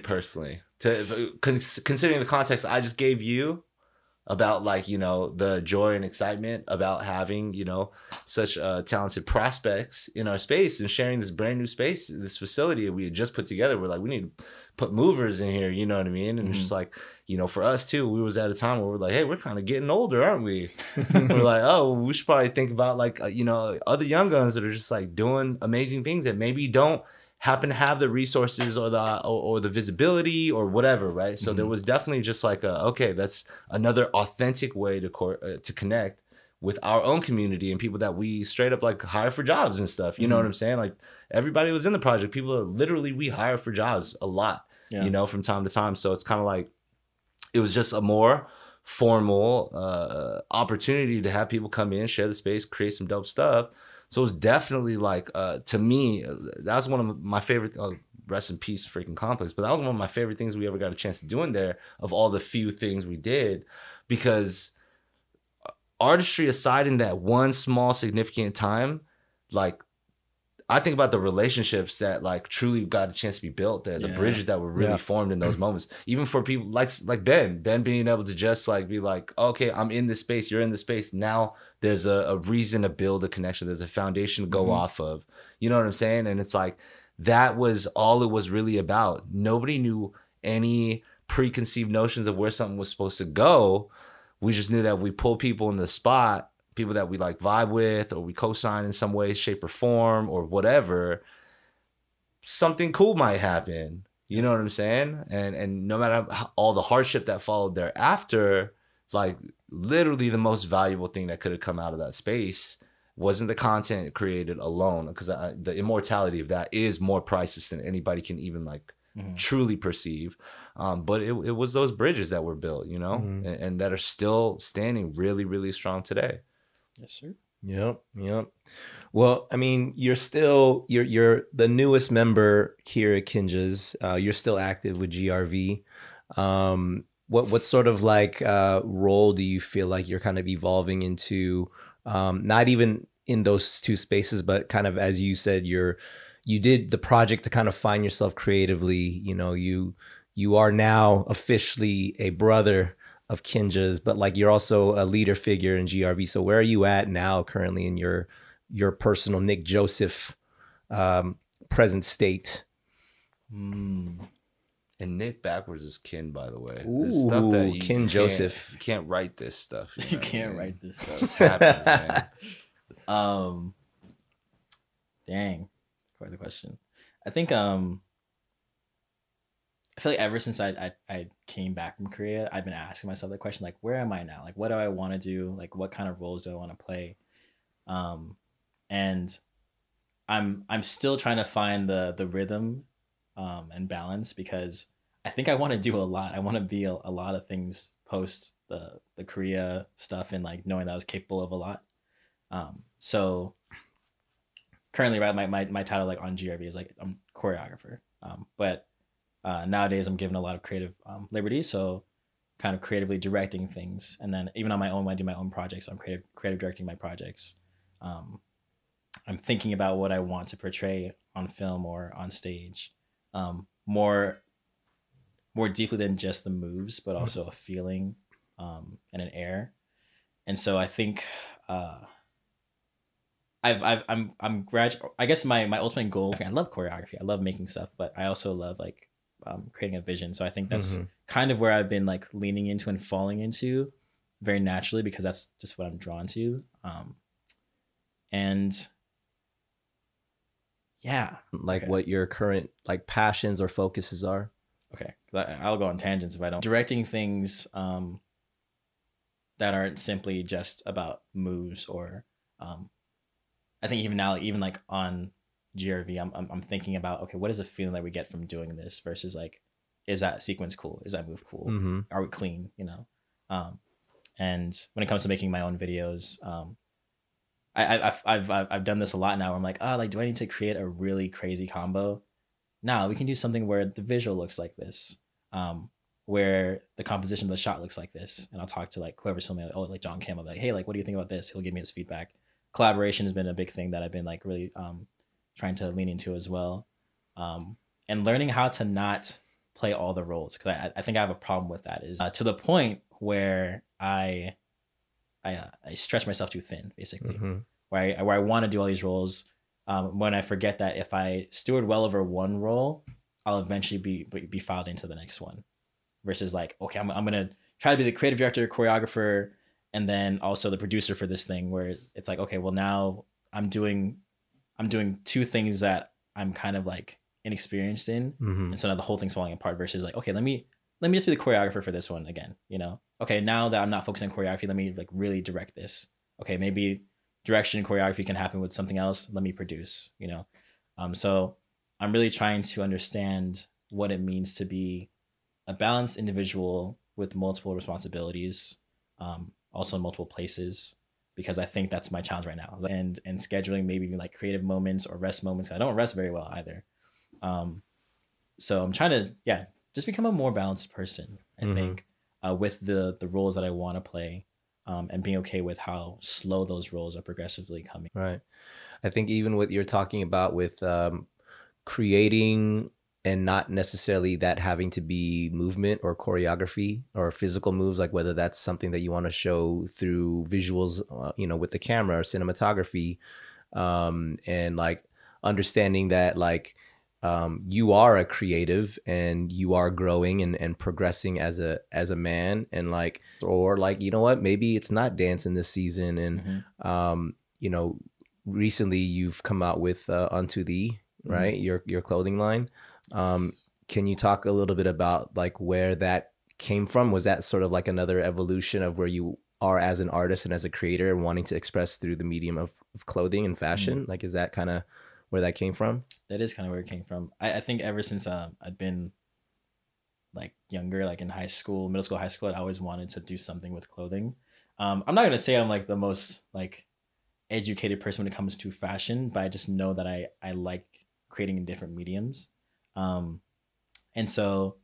personally. Considering the context I just gave you about like, you know, the joy and excitement about having, you know, such talented prospects in our space and sharing this brand new space, this facility we had just put together. We're like, we need to put movers in here, you know what I mean? And it's just like, you know, for us too, we was at a time where we're like, hey, we're kind of getting older, aren't we? We're like, oh, we should probably think about like, you know, other young guns that are just like doing amazing things that maybe don't happen to have the resources or the visibility or whatever, right? So there was definitely just like okay, that's another authentic way to connect with our own community and people that we straight up like hire for jobs and stuff. You know what I'm saying? Like everybody was in the project. People are literally, we hire for jobs a lot, you know, from time to time. So it's kind of like it was just a more formal opportunity to have people come in, share the space, create some dope stuff. So it's definitely like, to me, that's one of my favorite, rest in peace, freaking Complex, but that was one of my favorite things we ever got a chance to do in there of all the few things we did, because artistry aside in that one small significant time, like I think about the relationships that like truly got a chance to be built there, the bridges that were really formed in those moments, even for people like Ben being able to just like be like, okay, I'm in this space, you're in this space. Now there's a reason to build a connection. There's a foundation to go off of, you know what I'm saying? And it's like, that was all it was really about. Nobody knew any preconceived notions of where something was supposed to go. We just knew that if we pull people in the spot, people that we like vibe with, or we co-sign in some way, shape, or form, or whatever, something cool might happen. You know what I'm saying? And no matter all the hardship that followed thereafter, like literally the most valuable thing that could have come out of that space wasn't the content created alone, because the immortality of that is more priceless than anybody can even like truly perceive. But it was those bridges that were built, you know, and that are still standing really, really strong today. Yes, sir. Yep. Well, I mean, you're the newest member here at Kinjaz. You're still active with GRV. What sort of like role do you feel like you're kind of evolving into? Not even in those two spaces, but kind of, as you said, you did the project to kind of find yourself creatively. You know, you are now officially a brother of Kinjaz, but like you're also a leader figure in GRV. So where are you at now currently in your personal Nick Joseph present state? And Nick backwards is Kin, by the way. Ooh, There's stuff that Kin Joseph. You can't write this stuff. You can't write this stuff. It just happens, man. Dang, quite the question. I think I feel like ever since I came back from Korea, I've been asking myself the question, like, where am I now? Like, what do I want to do? Like, what kind of roles do I want to play? And I'm still trying to find the rhythm and balance, because I think I want to do a lot. I want to be a lot of things post the Korea stuff, and like knowing that I was capable of a lot. So currently, right, my title like on GRV is like I'm choreographer. But nowadays I'm given a lot of creative liberty, so kind of creatively directing things. And then even on my own, when I do my own projects, I'm creative directing my projects. I'm thinking about what I want to portray on film or on stage, more deeply than just the moves, but also a feeling and an air. And so I think I guess my ultimate goal, I love choreography, I love making stuff, but I also love like creating a vision. So I think that's kind of where I've been like leaning into and falling into very naturally because that's just what I'm drawn to. And yeah, Like okay. what your current like passions or focuses are. Okay, I'll go on tangents if I don't. Directing things that aren't simply just about moves or I think even now, even like on GRV, I'm thinking about, okay, what is the feeling that we get from doing this versus like, is that sequence cool? Is that move cool? Mm-hmm. Are we clean? You know, and when it comes to making my own videos, I've done this a lot now. Where I'm like, oh, like, do I need to create a really crazy combo? No, we can do something where the visual looks like this, where the composition of the shot looks like this, and I'll talk to like whoever's filming, like John Kim, I'll be like, hey, like, what do you think about this? He'll give me his feedback. Collaboration has been a big thing that I've been like really trying to lean into as well, and learning how to not play all the roles, because I think I have a problem with that, is to the point where I stretch myself too thin, basically, Mm-hmm. where I want to do all these roles, when I forget that if I steward well over one role, I'll eventually be filed into the next one, versus like, okay, I'm gonna try to be the creative director, choreographer, and then also the producer for this thing, where it's like, okay, well now I'm doing two things that I'm kind of like inexperienced in, Mm-hmm. and so now the whole thing's falling apart. Versus like, okay, let me just be the choreographer for this one again. You know, okay, now that I'm not focusing on choreography, let me like really direct this. Okay, maybe direction and choreography can happen with something else. Let me produce. You know, so I'm really trying to understand what it means to be a balanced individual with multiple responsibilities, also in multiple places, because I think that's my challenge right now. And scheduling maybe even like creative moments or rest moments. I don't rest very well either. So I'm trying to, just become a more balanced person, I think, with the roles that I want to play, and being okay with how slow those roles are progressively coming. Right. I think even what you're talking about with creating and not necessarily that having to be movement or choreography or physical moves, like whether that's something that you want to show through visuals, with the camera or cinematography, and like understanding that like you are a creative and you are growing and progressing as a man, and like, or like, you know what, maybe it's not dancing this season, and recently you've come out with Unto Thee, right? Your clothing line. Can you talk a little bit about like where that came from? Was that sort of like another evolution of where you are as an artist and as a creator and wanting to express through the medium of clothing and fashion? Like, is that kind of where that came from? That is kind of where it came from. I think ever since I'd been like younger, like in high school, middle school, high school, I'd always wanted to do something with clothing. I'm not going to say I'm like the most like educated person when it comes to fashion, but I just know that I like creating in different mediums. And so,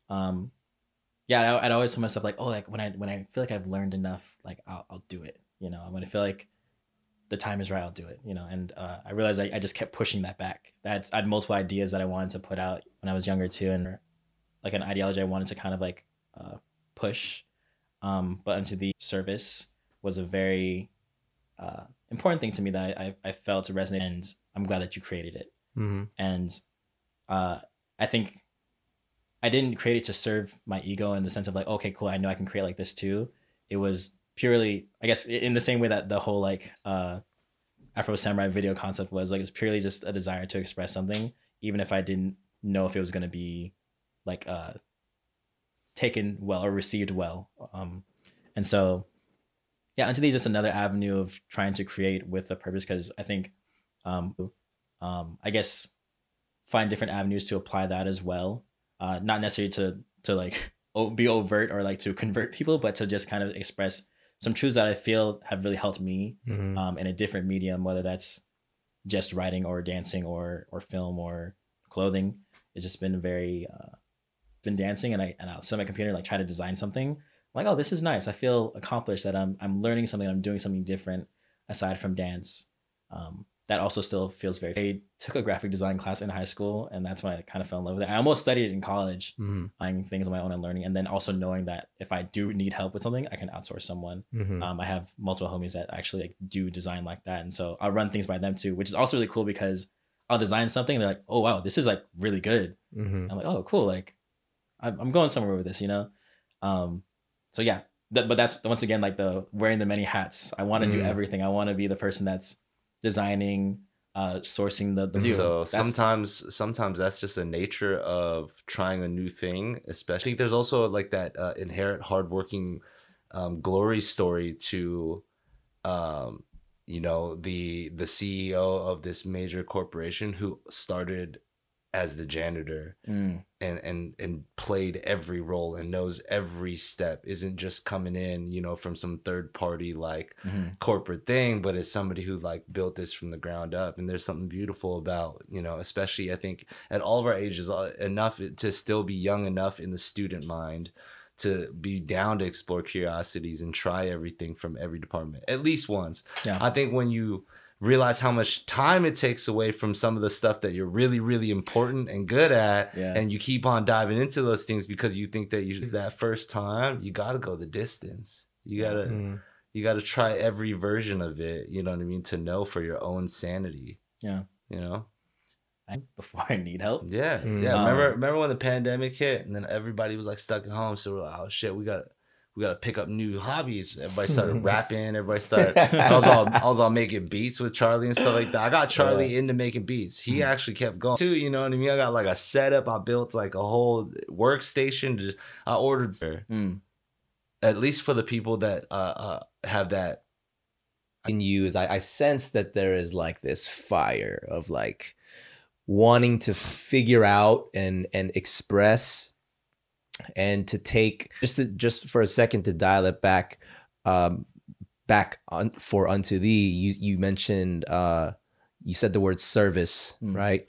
I'd always tell myself like, oh, like when I feel like I've learned enough, like I'll do it. You know, when I feel like the time is right, I'll do it. You know, and I realized I just kept pushing that back. I had multiple ideas that I wanted to put out when I was younger too, and like an ideology I wanted to kind of like push. But Unto Thee service was a very important thing to me that I felt to resonate, and I'm glad that you created it. And I think I didn't create it to serve my ego in the sense of like, okay, cool, I know I can create like this too. It was purely, I guess, in the same way that the whole like Afro Samurai video concept was, like, it's purely just a desire to express something, even if I didn't know if it was going to be like taken well or received well. And so, Unto Thee is just another avenue of trying to create with a purpose, because I think, I guess, find different avenues to apply that as well. Not necessarily to like be overt or like to convert people, but to just kind of express some truths that I feel have really helped me in a different medium, whether that's just writing or dancing or film or clothing. It's just been very been dancing, and I'll sit on my computer and like try to design something. I'm like, oh, this is nice. I feel accomplished that I'm learning something. I'm doing something different aside from dance. That also still feels very. I took a graphic design class in high school, and that's when I kind of fell in love with it. I almost studied it in college, buying things on my own and learning, and then also knowing that if I do need help with something, I can outsource someone. I have multiple homies that actually like do design like that, and so I'll run things by them too, which is also really cool because I'll design something and they're like, "Oh wow, this is like really good." I'm like, "Oh cool, like I'm going somewhere with this," you know. So but that's once again like the wearing the many hats. I want to do everything. I want to be the person that's designing, sourcing the And so That's- sometimes that's just the nature of trying a new thing. Especially there's also like that inherent hardworking glory story to you know, the CEO of this major corporation who started as the janitor and played every role and knows every step, isn't just coming in, you know, from some third party like corporate thing, but it's somebody who like built this from the ground up. And there's something beautiful about, you know, especially I think at all of our ages, enough to still be young enough in the student mind to be down to explore curiosities and try everything from every department at least once. Yeah. I think when you realize how much time it takes away from some of the stuff that you're really, really important and good at, and you keep on diving into those things because you think that you that first time, you got to go the distance. You gotta try every version of it, you know what I mean, to know for your own sanity. Yeah. You know? Before I need help. Yeah. Remember when the pandemic hit and then everybody was like stuck at home, so we're like, oh shit, we gotta pick up new hobbies. Everybody started rapping. Everybody started. I was all making beats with Charlie and stuff like that. I got Charlie into making beats. He actually kept going too. You know what I mean? I got like a setup. I built like a whole workstation. I ordered at least for the people that have that in you is I sense that there is like this fire of like wanting to figure out and express. And to take just for a second to dial it back, for unto thee. You mentioned you said the word service, right?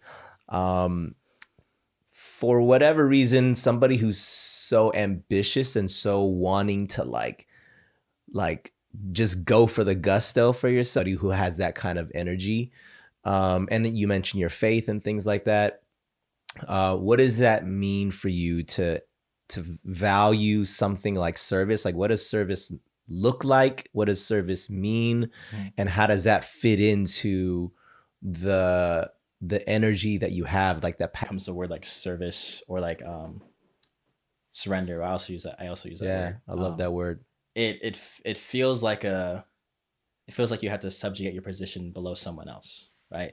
For whatever reason, somebody who's so ambitious and so wanting to like just go for the gusto for yourself, who has that kind of energy, and you mentioned your faith and things like that. What does that mean for you to value something like service? Like, what does service look like? What does service mean? And how does that fit into the energy that you have, like that comes to the word like service or like surrender. I also use that yeah word. I love that word. It feels like you have to subjugate your position below someone else, right?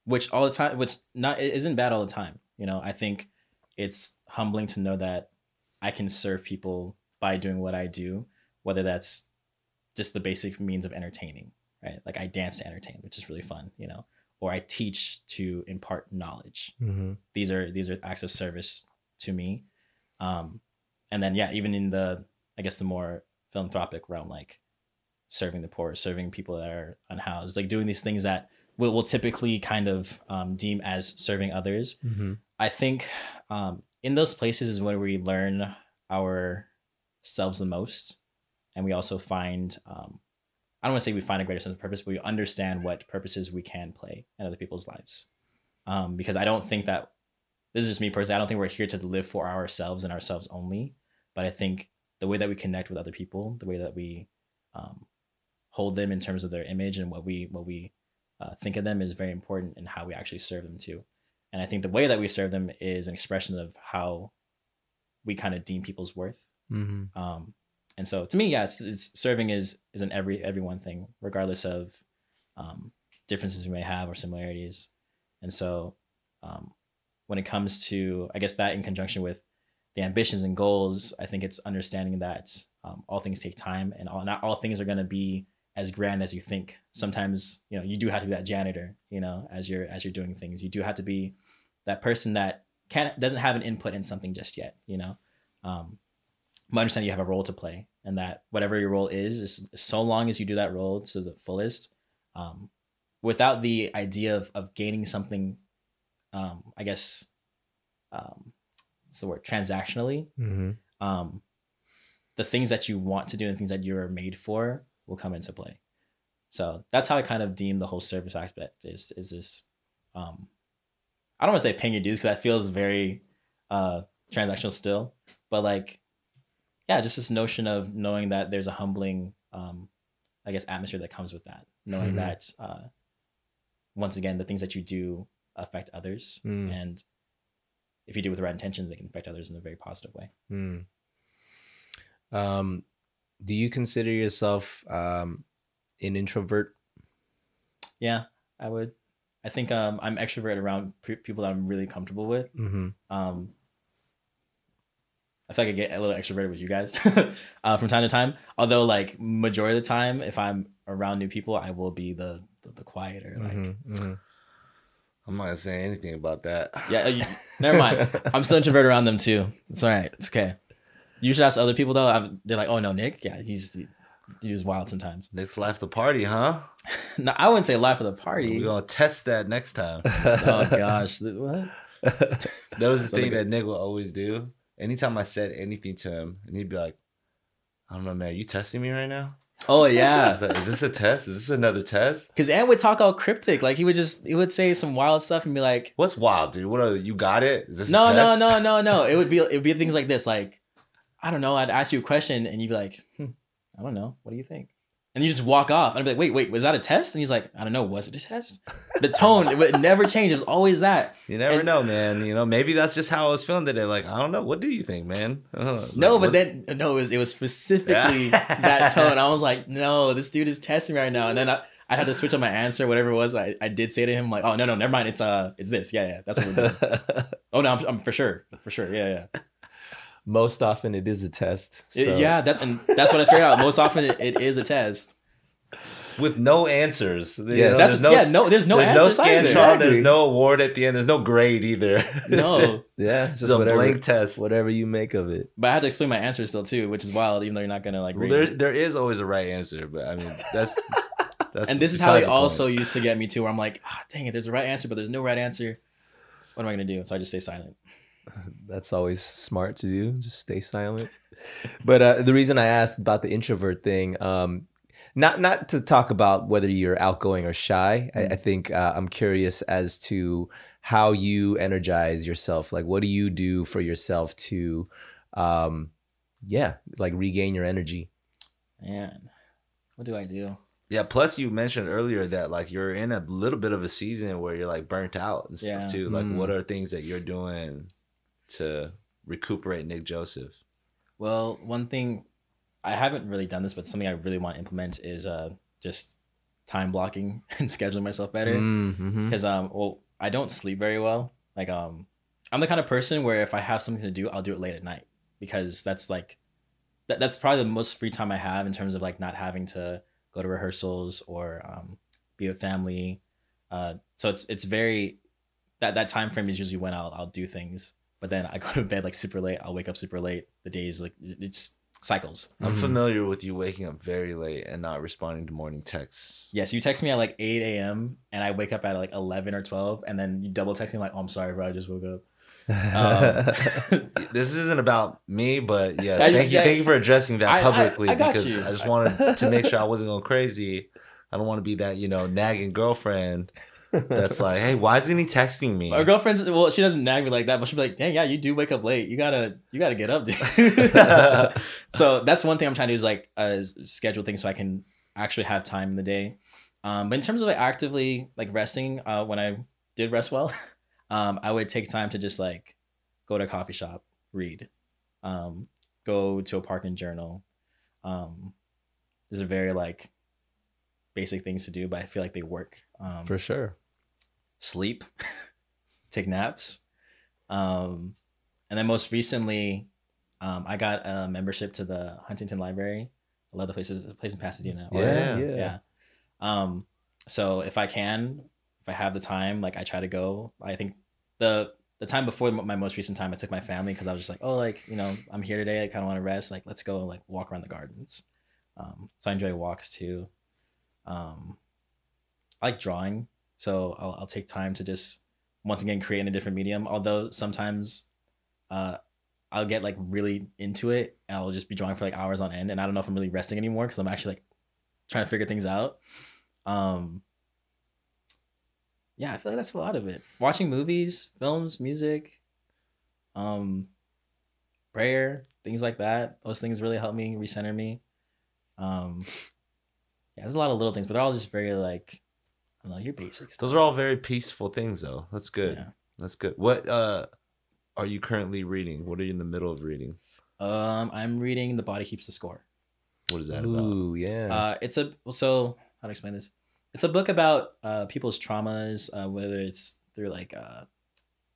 Which all the time, which not it isn't bad all the time, you know. I think it's humbling to know that I can serve people by doing what I do, whether that's just the basic means of entertaining, right? Like I dance to entertain, which is really fun, you know, or I teach to impart knowledge. These are acts of service to me. And then, even in the more philanthropic realm, like serving the poor, serving people that are unhoused, like doing these things that we'll typically kind of deem as serving others. I think in those places is where we learn ourselves the most. And we also find, I don't want to say we find a greater sense of purpose, but we understand what purposes we can play in other people's lives. Because I don't think that, this is just me personally, I don't think we're here to live for ourselves and ourselves only. But I think the way that we connect with other people, the way that we hold them in terms of their image and what we think of them is very important in how we actually serve them too. And I think the way that we serve them is an expression of how we kind of deem people's worth. And so to me, it's serving is an everyone thing, regardless of differences we may have or similarities. And so when it comes to, I guess that in conjunction with the ambitions and goals, I think it's understanding that all things take time and not all things are going to be as grand as you think. Sometimes, you know, you do have to be that janitor, you know, as you're doing things. You do have to be that person that doesn't have an input in something just yet, you know. But understand you have a role to play, and that whatever your role is so long as you do that role to the fullest, without the idea of gaining something, I guess, what's the word, transactionally, the things that you want to do and things that you're made for will come into play. So that's how I kind of deem the whole service aspect is this, I don't want to say paying your dues because that feels very transactional still, but like, yeah, just this notion of knowing that there's a humbling, I guess, atmosphere that comes with that. Knowing that, once again, the things that you do affect others. And if you do it with the right intentions, they can affect others in a very positive way. Do you consider yourself an introvert? Yeah, I would. I think I'm extrovert around people that I'm really comfortable with. Mm-hmm. I feel like I get a little extroverted with you guys from time to time. Although, like majority of the time, if I'm around new people, I will be the quieter. Like, I'm not gonna say anything about that. yeah, never mind. I'm still introverted around them too. It's all right. It's okay. You should ask other people though. They're like, oh no, Nick. Yeah, he's wild sometimes. Nick's life the party, huh? No, I wouldn't say life of the party. We're gonna test that next time. Oh gosh, what? That was the thing that Nick would always do. Anytime I said anything to him, and he'd be like, I don't know, man, you testing me right now? Oh yeah. Is this a test? Is this another test? Because Ant would talk all cryptic. Like he would say some wild stuff and be like, What's wild, dude? You got it? Is this no, a test? no. It would be things like this. Like, I don't know. I'd ask you a question and you'd be like, I don't know. What do you think? And you just walk off. And I'd be like, wait, was that a test? And he's like, I don't know. Was it a test? The tone, it would never change. It was always that. You never know, man. You know, maybe that's just how I was feeling today. Like, I don't know. What do you think, man? It was specifically that tone. I was like, no, this dude is testing me right now. And then I had to switch up my answer, whatever it was. I did say to him, like, oh, no, never mind. It's this. Yeah. That's what we're doing. Oh, no, I'm for sure. Yeah. Most often it is a test. So. That's what I figured out. Most often it is a test with no answers. Yeah, there's no Scantron. Exactly. There's no award at the end. There's no grade either. No, it's just a blank test. Whatever you make of it. But I had to explain my answer still too, which is wild. Even though you're not gonna like. There is always a right answer, but I mean that's. And this is how he also used to get me too, where I'm like, dang it, there's a right answer, but there's no right answer. What am I gonna do? So I just stay silent. That's always smart to do. Just stay silent. But the reason I asked about the introvert thing, not to talk about whether you're outgoing or shy. I think I'm curious as to how you energize yourself. Like, what do you do for yourself to, regain your energy? Man, what do I do? Yeah. Plus, you mentioned earlier that like you're in a little bit of a season where you're like burnt out and stuff too. Like, what are things that you're doing to recuperate, Nick Joseph? Well, one thing I haven't really done this, but something I really want to implement is just time blocking and scheduling myself better. Because I don't sleep very well. Like I'm the kind of person where if I have something to do, I'll do it late at night, because that's like that's probably the most free time I have in terms of like not having to go to rehearsals or be with family. So it's very that time frame is usually when I'll do things. But then I go to bed like super late. I'll wake up super late. The days like it just cycles. I'm familiar with you waking up very late and not responding to morning texts. Yes, you text me at like 8 a.m. and I wake up at like 11 or 12, and then you double text me like, "Oh, I'm sorry, bro. I just woke up." This isn't about me, but yeah, thank you for addressing that publicly, because I just wanted to make sure I wasn't going crazy. I don't want to be that nagging girlfriend. That's like, hey, why isn't he texting me? Our girlfriend's, well, she doesn't nag me like that, but she'll be like, dang, yeah, you do wake up late. You gotta get up, dude. So that's one thing I'm trying to do, is like schedule things so I can actually have time in the day. But in terms of like actively like resting, when I did rest well, I would take time to just like go to a coffee shop, read, go to a park and journal. These are very like basic things to do, but I feel like they work. For sure. Sleep, take naps. And then most recently, I got a membership to the Huntington Library. I love the place. It's a place in Pasadena. Yeah. So if I have the time, like I try to go. I think the time before my most recent time, I took my family because I was just like, oh, like, I'm here today. I kind of want to rest. Like, let's go like walk around the gardens. So I enjoy walks too. I like drawing, so I'll take time to just once again create in a different medium. Although sometimes I'll get like really into it and I'll just be drawing for like hours on end, and I don't know if I'm really resting anymore because I'm actually like trying to figure things out. Yeah, I feel like that's a lot of it. Watching movies, films, music, prayer, things like that. Those things really help me recenter me. Yeah, there's a lot of little things, but they're all just very like, I don't know, your basics. Those are all very peaceful things, though. That's good. Yeah. That's good. What are are you currently reading? What are you in the middle of reading? I'm reading The Body Keeps the Score. What is that about? Ooh, yeah. How to explain this? It's a book about people's traumas, whether it's through like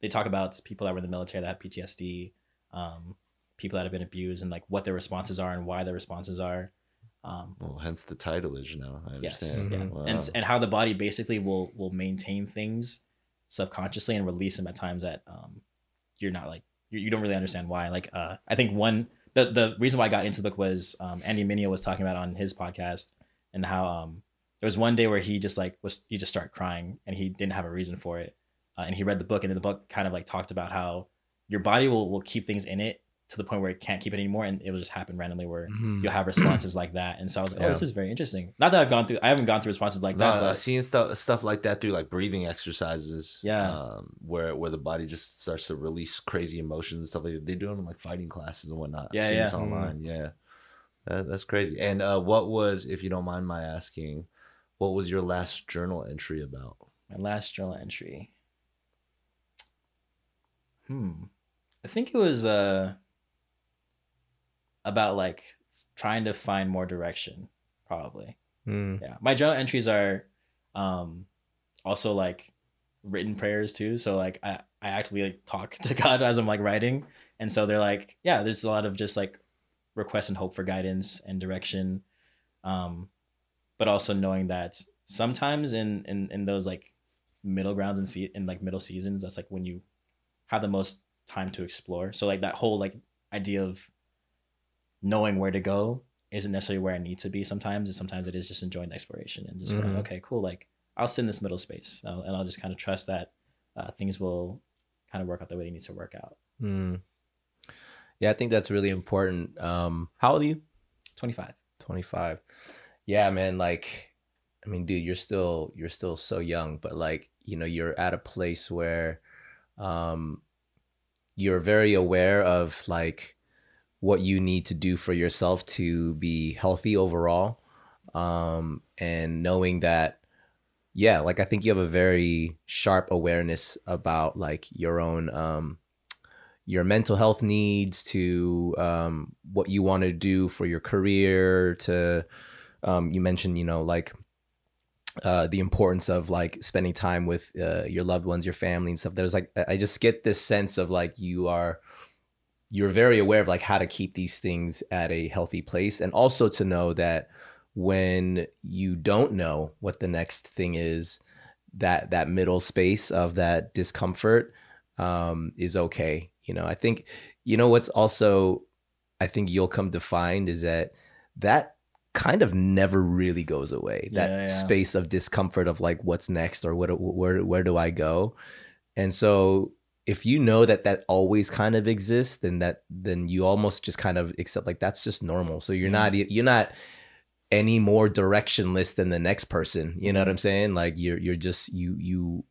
they talk about people that were in the military that have PTSD, people that have been abused, and like what their responses are and why their responses are. Well, hence the title is, I Yes, understand. yeah, Wow. and how the body basically will maintain things subconsciously and release them at times that you're not like you don't really understand why. Like I think the reason why I got into the book was Andy Mineo was talking about on his podcast, and how there was one day where he just started crying and he didn't have a reason for it, and he read the book, and then the book kind of like talked about how your body will keep things in it to the point where it can't keep it anymore, and it will just happen randomly where you'll have responses like that. And so I was like, oh, this is very interesting. Not that I haven't gone through responses like that, but I've seen stuff like that through like breathing exercises. Yeah. Where the body just starts to release crazy emotions and stuff like that. They do it in like fighting classes and whatnot. Yeah, I've seen yeah. this online. Yeah. That's crazy. And what was, if you don't mind my asking, what was your last journal entry about? my last journal entry. I think it was about like trying to find more direction, probably. Yeah, my journal entries are also like written prayers too, so like I actually like talk to God as I'm like writing, and so they're like, yeah, there's a lot of just like request and hope for guidance and direction, but also knowing that sometimes in those like middle grounds and in like middle seasons, that's like when you have the most time to explore. So like that whole like idea of knowing where to go isn't necessarily where I need to be sometimes, and sometimes it is just enjoying the exploration and just going, okay, cool, like I'll sit in this middle space, and I'll just kind of trust that things will kind of work out the way they need to work out. Yeah, I think that's really important. How old are you? 25. 25. Yeah, man, like, I mean, dude, you're still so young, but like, you're at a place where you're very aware of like what you need to do for yourself to be healthy overall. And knowing that, yeah, like I think you have a very sharp awareness about like your own your mental health needs, to what you want to do for your career, to you mentioned, like the importance of like spending time with your loved ones, your family and stuff. There's like, I just get this sense of like you're very aware of like how to keep these things at a healthy place, and also to know that when you don't know what the next thing is, that middle space of that discomfort is okay. I think, what's also, I think you'll come to find is that kind of never really goes away. That space of discomfort of like, what's next, or where do I go? And so if you know that always kind of exists, then you almost just kind of accept like that's just normal. So you're not any more directionless than the next person. You know what I'm saying? Like you're just you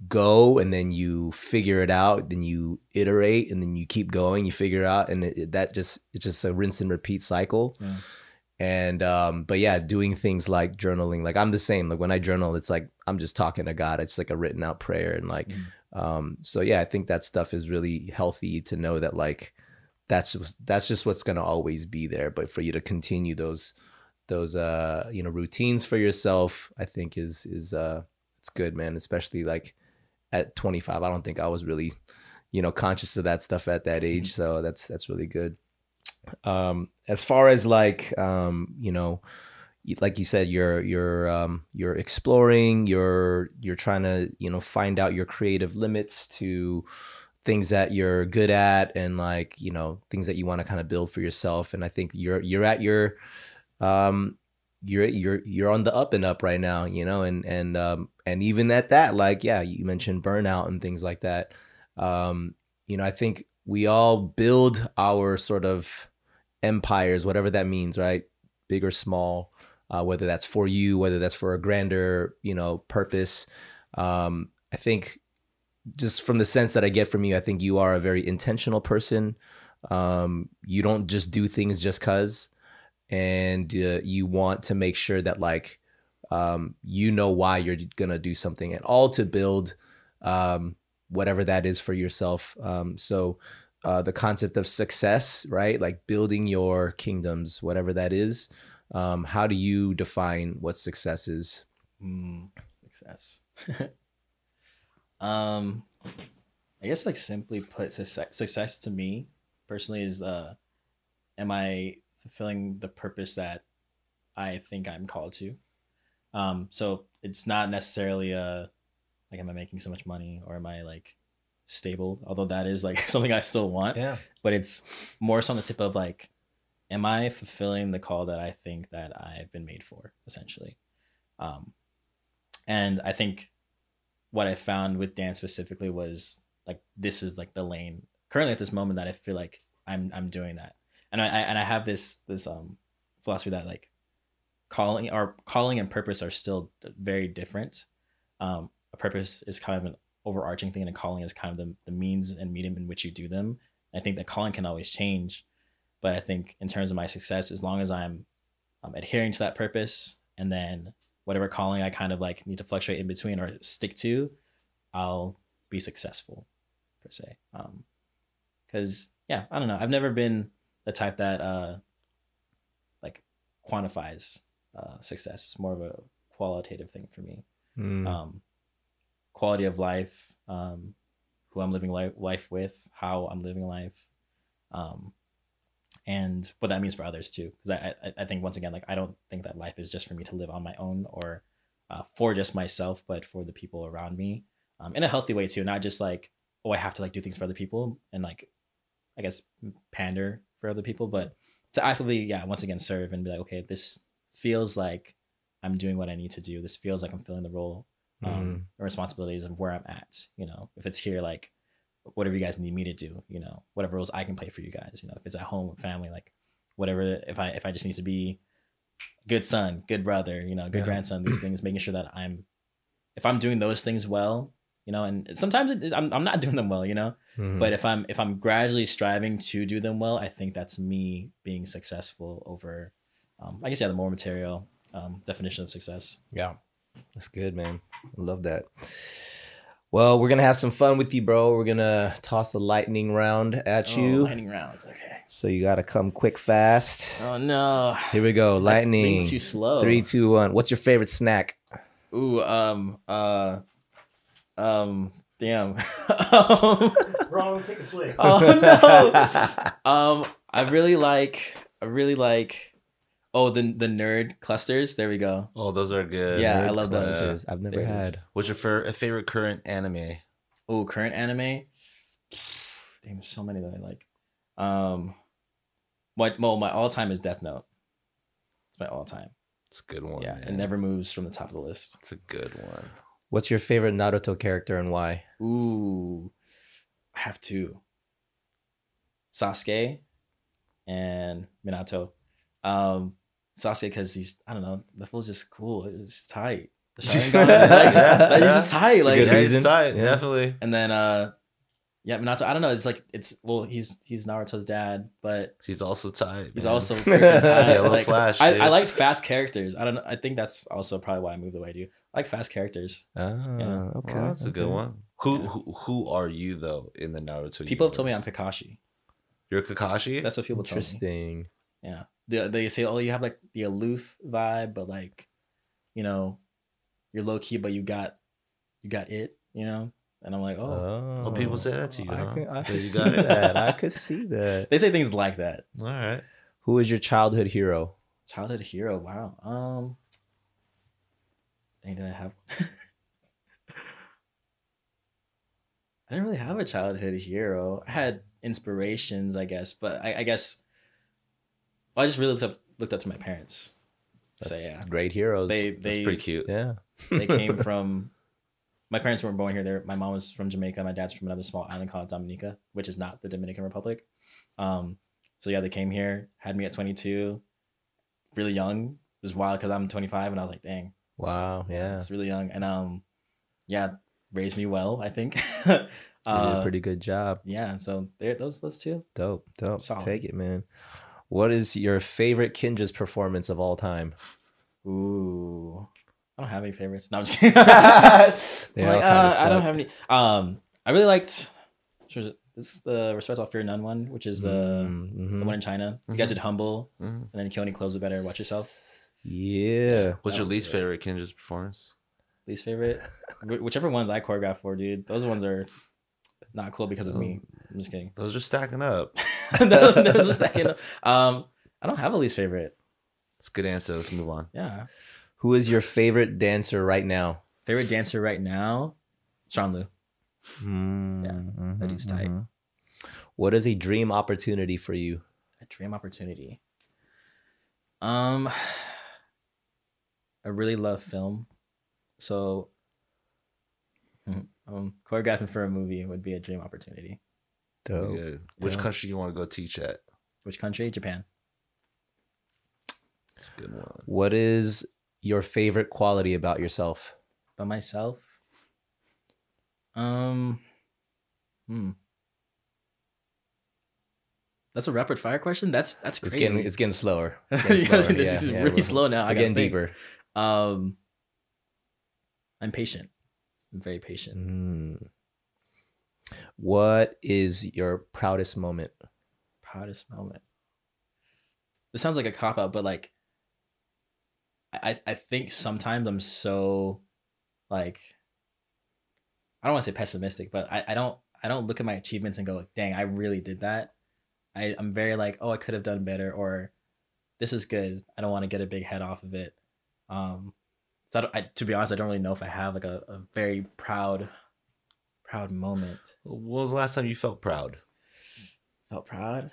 go, and then you figure it out, then you iterate, and then you keep going, you figure it out, and it's just a rinse and repeat cycle. Yeah. And but yeah, doing things like journaling, like I'm the same. Like when I journal, it's like I'm just talking to God. It's like a written out prayer, and like so yeah, I think that stuff is really healthy to know that like that's just what's gonna always be there. But for you to continue those routines for yourself, I think is it's good, man. Especially like at 25, I don't think I was really conscious of that stuff at that age. So that's really good. As far as like like you said, you're exploring, you're trying to find out your creative limits to things that you're good at, and like things that you want to kind of build for yourself. And I think you're at your you're on the up and up right now, and even at that, like, yeah, you mentioned burnout and things like that. I think we all build our sort of empires, whatever that means, right? Big or small, whether that's for you, whether that's for a grander, purpose. I think just from the sense that I get from you, I think you are a very intentional person. You don't just do things just 'cause, and you want to make sure that like, why you're going to do something, and all to build whatever that is for yourself. So the concept of success, right? Like building your kingdoms, whatever that is. How do you define what success is? Success. I guess like simply put, success to me personally is am I fulfilling the purpose that I think I'm called to? So it's not necessarily like am I making so much money or am I like stable? Although that is like something I still want. Yeah. But it's more so on the tip of like, am I fulfilling the call that I think that I've been made for, essentially? And I think what I found with dance specifically was like this is like the lane currently at this moment that I feel like I'm doing that, and I have this philosophy that like calling and purpose are still very different. A purpose is kind of an overarching thing, and a calling is kind of the means and medium in which you do them. I think that calling can always change, but I think in terms of my success, as long as I'm adhering to that purpose, and then whatever calling I kind of like need to fluctuate in between or stick to, I'll be successful per se. Because yeah, I don't know. I've never been the type that like quantifies success. It's more of a qualitative thing for me. Quality of life, who I'm living life with, how I'm living life, and what that means for others too. Because I think once again, like I don't think that life is just for me to live on my own or for just myself, but for the people around me, in a healthy way too. Not just like, oh, I have to like do things for other people and like, I guess, pander for other people, but to actively, yeah, once again, serve and be like, okay, this feels like I'm doing what I need to do. This feels like I'm filling the role or responsibilities of where I'm at. You know, if it's here, like whatever you guys need me to do, you know, whatever roles I can play for you guys, you know, if it's at home with family, like whatever, if I just need to be good son, good brother, you know, good grandson, these things, making sure that if I'm doing those things well, you know, and sometimes I'm not doing them well, you know, but if I'm gradually striving to do them well, I think that's me being successful over, I guess, yeah, the more material definition of success. Yeah, that's good, man. I love that. Well, we're gonna have some fun with you, bro. We're gonna toss a lightning round at you. Lightning round. Okay. So you gotta come quick, fast. Oh no. Here we go. Lightning. Being too slow. 3, 2, 1. What's your favorite snack? Ooh. Damn. Wrong. Take a swig. Oh no. I really like. Oh, the nerd clusters. There we go. Oh, those are good. Yeah, Nerd I love those. clusters. I've never There it is. had. What's your favorite current anime? Oh, current anime. Damn, there's so many that I like. My all time is Death Note. It's my all time. It's a good one. Yeah, man. it never moves from the top of the list. It's a good one. What's your favorite Naruto character and why? Ooh, I have two. Sasuke and Minato. Sasuke because he's, I don't know, the fool's just cool. It was tight. The Sharingan, like, he's just tight. It's a Like, good Yeah, reason. he's tight, Yeah. definitely. and then yeah, Minato. I don't know. It's like he's Naruto's dad, but He's also tight. he's man. also freaking tight. Yellow Like, Flash, I dude. liked fast characters. I don't know. I think that's also probably why I moved the way I do. I like fast characters. Ah, Yeah. okay. Well, that's a good okay. one. Who are you though in the Naruto? People have told me I'm universe? Kakashi. You're Kakashi. That's what people tell me. Interesting. Yeah. They say, oh, you have like the aloof vibe, but like, you know, you're low key, but you got it, you know? And I'm like, oh. Oh, people say that to you. I huh? could So you see got it. that. I could see that. They say things like that. All right. Who is your childhood hero? Childhood hero. Wow. Dang, did I have? I didn't really have a childhood hero. I had inspirations, I guess, but I guess I just really looked up to my parents. So That's yeah, great heroes. That's pretty cute. yeah. they came from. My parents weren't born here. My mom was from Jamaica. My dad's from another small island called Dominica, which is not the Dominican Republic. So yeah, they came here, had me at 22, really young. It was wild because I'm 25, and I was like, dang, Wow. Yeah. it's really young. And yeah, raised me well, I think. You did a pretty good job. Yeah, so there, those two. Dope. Solid. Take it, man. What is your favorite Kinja's performance of all time? Ooh, I don't have any favorites. No, I'm just kidding. They all Like, kinda I don't suck. have any. I really liked. This is the Respect All Fear None one, which is the one in China. You guys did Humble, and then Kill Any Clothes With Better. Watch Yourself. Yeah. What's your least favorite Kinja's performance? Least favorite, whichever ones I choreographed for, dude. Those ones are not cool because of me. I'm just kidding. Those are stacking up. Those are stacking up. I don't have a least favorite. That's a good answer. Let's move on. Yeah. Who is your favorite dancer right now? Favorite dancer right now, Sean Liu. Yeah, that dude's tight. What is a dream opportunity for you? A dream opportunity. I really love film, so choreographing for a movie would be a dream opportunity. Dope. Good. Which country you want to go teach at? Which country? Japan. That's a good one. What is your favorite quality about yourself? By myself. That's a rapid fire question. That's crazy. It's getting slower. This is really slow now. We're getting deeper. I'm patient. I'm very patient. What is your proudest moment? Proudest moment. This sounds like a cop out, but like, I think sometimes I'm so, like, I don't want to say pessimistic, but I don't look at my achievements and go, dang, I really did that. I'm very like, oh, I could have done better, or this is good. I don't want to get a big head off of it. So to be honest, I don't really know if I have like a very proud moment. When was the last time you felt proud? Felt proud?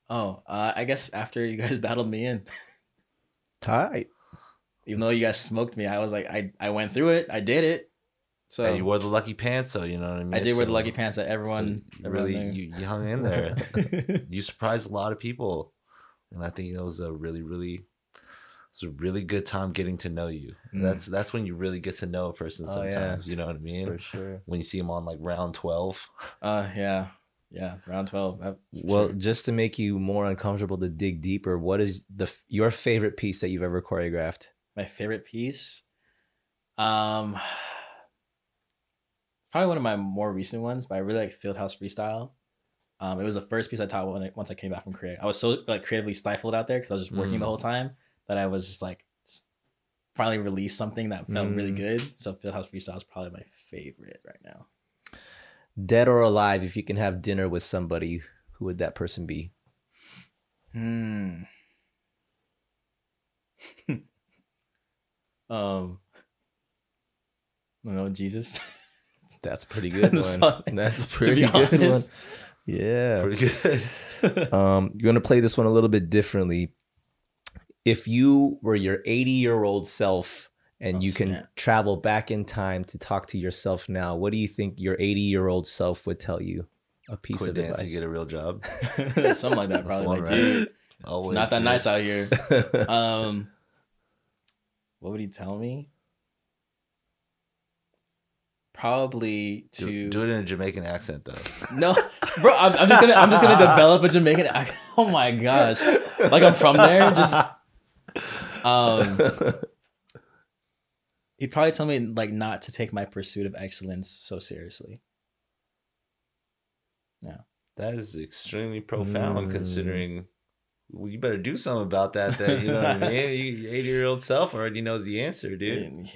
I guess after you guys battled me in. Tight. Even though you guys smoked me, I was like, I went through it. I did it. So and you wore the lucky pants, so you know what I mean. I did wear the lucky pants that everyone, really knew. you hung in there. You surprised a lot of people, and I think it was a really good time getting to know you. That's when you really get to know a person. Sometimes you know what I mean. For sure. When you see them on like round 12. Yeah, round 12. Well, just to make you more uncomfortable to dig deeper, what is your favorite piece that you've ever choreographed? My favorite piece, probably one of my more recent ones, but I really like Fieldhouse Freestyle. It was the first piece I taught once I came back from Korea. I was so like creatively stifled out there because I was just working the whole time that I was just finally released something that felt really good. So Fieldhouse Freestyle is probably my favorite right now. Dead or alive, if you can have dinner with somebody, who would that person be? I don't know, Jesus. That's a pretty good one. That's a pretty good one. Yeah. Pretty good. You're gonna play this one a little bit differently. If you were your 80-year-old self and you can travel back in time to talk to yourself now, what do you think your 80-year-old self would tell you? A piece of advice. To get a real job. Something like that, probably. Like, dude, it's not that nice out here. What would he tell me? Probably to do it in a Jamaican accent though. No, bro, I'm just gonna develop a Jamaican accent. Oh my gosh, like I'm from there. Just he'd probably tell me like not to take my pursuit of excellence so seriously. Yeah, that is extremely profound considering. Well, you better do something about that. You know what I mean? Your 80-year-old self already knows the answer, dude.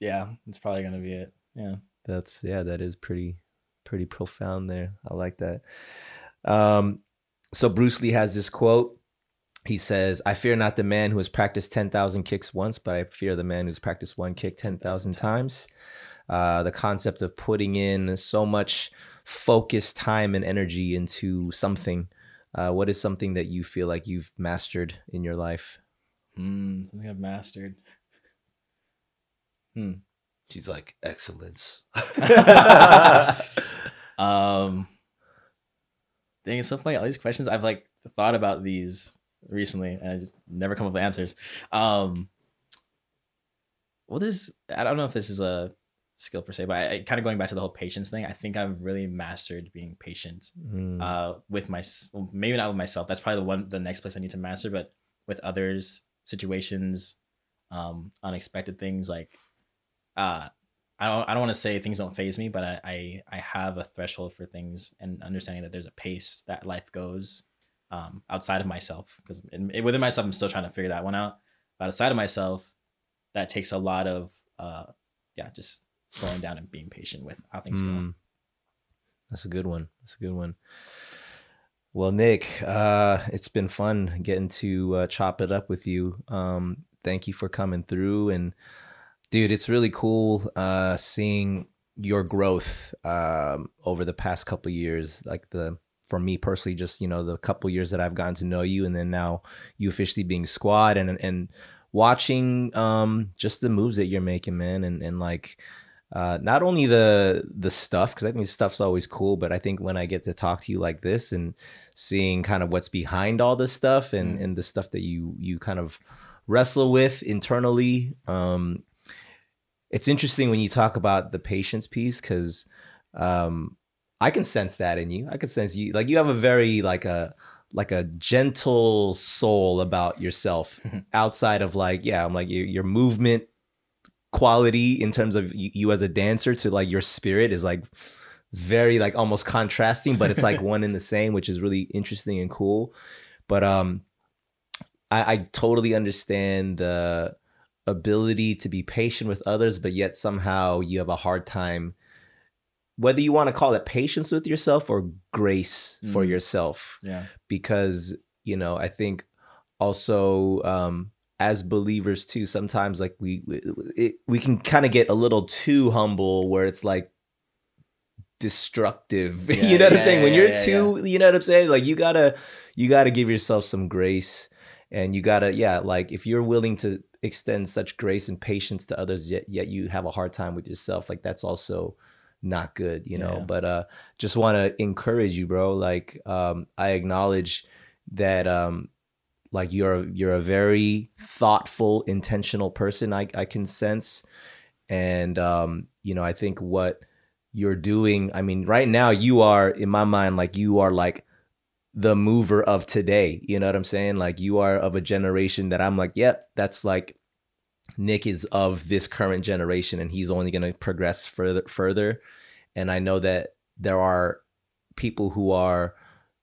Yeah, it's probably gonna be it. Yeah. That is pretty profound there. I like that. So Bruce Lee has this quote. He says, "I fear not the man who has practiced 10,000 kicks once, but I fear the man who's practiced one kick 10,000 times." The concept of putting in so much focused time and energy into something. What is something that you feel like you've mastered in your life? Something I've mastered. She's like excellence. Dang, it's so funny. All these questions, I've like thought about these recently, and I just never come up with answers. I don't know if this is a skill per se, but I kind of going back to the whole patience thing. I think I've really mastered being patient with maybe not with myself. That's probably the next place I need to master, but with others, situations, unexpected things. Like, I don't want to say things don't phase me, but I have a threshold for things and understanding that there's a pace that life goes outside of myself, because within myself I'm still trying to figure that one out. But outside of myself, that takes a lot of just slowing down and being patient with how things go. That's a good one. Well, Nick, it's been fun getting to chop it up with you. Thank you for coming through. And dude, it's really cool seeing your growth over the past couple of years. Like for me personally, just, the couple of years that I've gotten to know you, and then now you officially being Squad, and watching just the moves that you're making, man. And like, not only the stuff, because I think stuff's always cool, but I think when I get to talk to you like this and seeing kind of what's behind all this stuff and the stuff that you kind of wrestle with internally, it's interesting when you talk about the patience piece, because I can sense that in you. I can sense you, like, you have a very like a gentle soul about yourself outside of like, I'm like your movement quality in terms of you as a dancer to like your spirit is like, it's very like almost contrasting, but it's like one and the same, which is really interesting and cool. But I totally understand the ability to be patient with others, but yet somehow you have a hard time, whether you want to call it patience with yourself or grace for yourself. Yeah. Because, I think also as believers too, sometimes like we can kind of get a little too humble, where it's like destructive. You know what I'm saying? When you're too, you know what I'm saying? Like you gotta give yourself some grace, and you gotta, like if you're willing to extend such grace and patience to others, yet you have a hard time with yourself, like that's also not good, but just want to encourage you, bro. Like I acknowledge that like you're a very thoughtful, intentional person, I can sense. And I think what you're doing, I mean, right now you are, in my mind, like you are like the mover of today. You know what I'm saying? Like you are of a generation that I'm like, yep, that's like Nick is of this current generation, and he's only going to progress further. And I know that there are people who are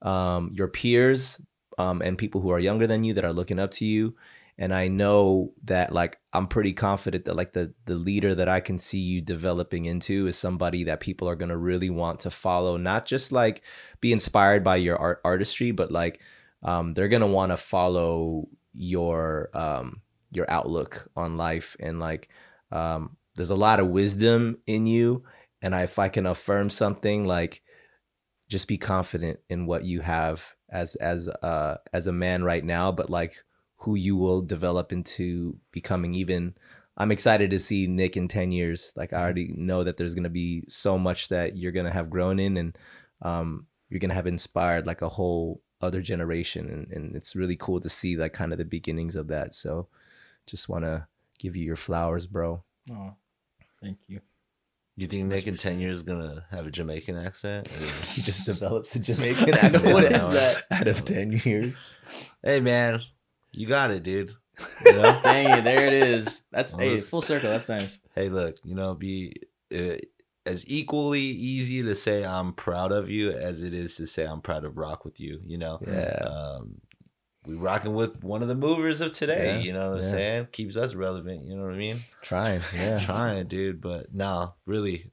your peers and people who are younger than you that are looking up to you. And I know that, like, I'm pretty confident that like the leader that I can see you developing into is somebody that people are going to really want to follow, not just like be inspired by your artistry, but like they're going to want to follow your outlook on life. And like there's a lot of wisdom in you, and if I can affirm something, like just be confident in what you have as a man right now, but like who you will develop into becoming. Even I'm excited to see Nick in 10 years. Like I already know that there's going to be so much that you're going to have grown in, and you're going to have inspired like a whole other generation. And it's really cool to see like kind of the beginnings of that. So just want to give you your flowers, bro. Oh, thank you. You think Nick in 10 years is going to have a Jamaican accent? He just develops a Jamaican accent. What is that? Out of 10 years. Hey, man, you got it, dude. Dang it, there it is. That's full circle. That's nice. Hey, look, be as equally easy to say I'm proud of you as it is to say I'm proud to rock with you, Yeah. We rocking with one of the movers of today, you know what I'm saying? Keeps us relevant, you know what I mean? Trying, dude. But no, really,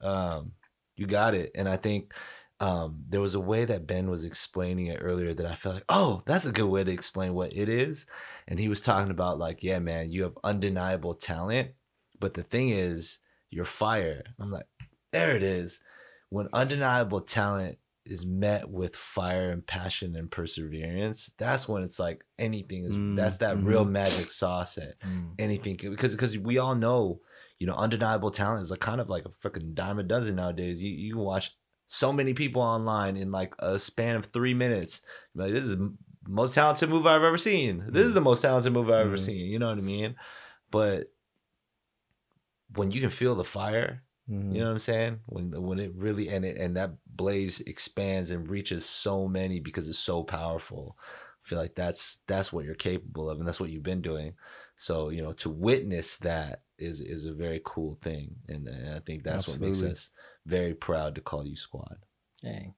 you got it. And I think there was a way that Ben was explaining it earlier that I felt like, oh, that's a good way to explain what it is. And he was talking about like, yeah, man, you have undeniable talent, but the thing is, you're fire. I'm like, there it is. When undeniable talent is met with fire and passion and perseverance, that's when it's like anything is that's that real magic sauce at anything, because we all know, undeniable talent is like kind of like a freaking dime a dozen nowadays. You can watch so many people online in like a span of 3 minutes. Like, this is the most talented movie I've ever seen. This is the most talented movie I've ever seen. You know what I mean? But when you can feel the fire, you know what I'm saying? When it really and that blaze expands and reaches so many because it's so powerful. feel like that's what you're capable of, and that's what you've been doing. So, you know, to witness that is a very cool thing, and I think that's what makes Absolutely. us very proud to call you Squad. Dang.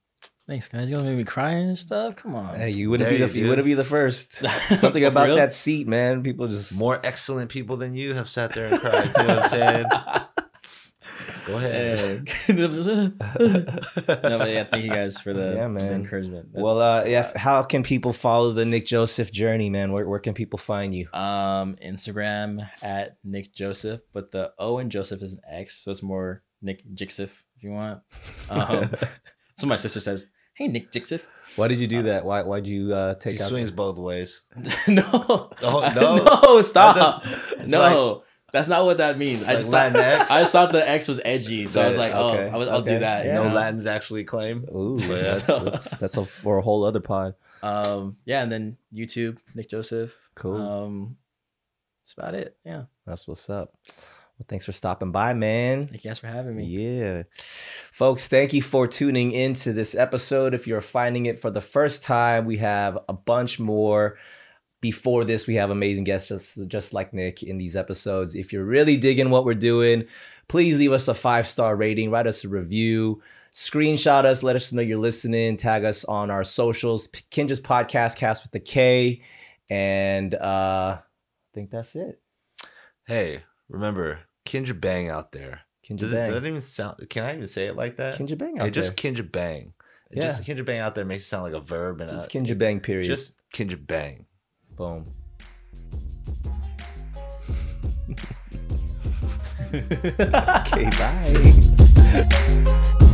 Thanks, guys. You gonna make me cry and stuff? Come on. Hey, you wouldn't There be you the you do. wouldn't be the first. Something For about real? that seat, man. People just More excellent people than you have sat there and cried. You know what I'm saying? Go ahead. No, but yeah, thank you guys for the, Yeah, man. the encouragement. Well, yeah. How can people follow the Nick Joseph journey, man? Where can people find you? Instagram at Nick Joseph, but the O in Joseph is an X, so it's more Nick Jixif if you want. So my sister says, "Hey, Nick Jixif." Why did you do that? Why'd you take He out swings both ways. No, Oh, no? no, stop. It's No, that's not what that means. I like just thought Latinx. I just thought the X was edgy, so I was like, "Oh, Okay, I'll do okay. that." Yeah. you No know? Latins actually claim. Ooh, yeah, So- that's for a whole other pod. Yeah, and then YouTube, Nick Joseph. Cool. That's about it. Yeah. That's what's up. Well, thanks for stopping by, man. Thank you guys for having me. Yeah. Folks, thank you for tuning into this episode. If you're finding it for the first time, we have a bunch more. Before this, we have amazing guests just like Nick in these episodes. If you're really digging what we're doing, please leave us a 5-star rating, write us a review, screenshot us, let us know you're listening, tag us on our socials, Kinja's Podcast, Cast with the K, and I think that's it. Hey, remember, Kinja Bang out there. Kinja Does Bang. that even sound? Can I even say it like that? Kinja Bang Hey, out just there. Kinja Bang. Yeah. Just Kinja Bang out there makes it sound like a verb, and Just Kinja Bang, period. just Kinja Bang. Boom. Okay, bye.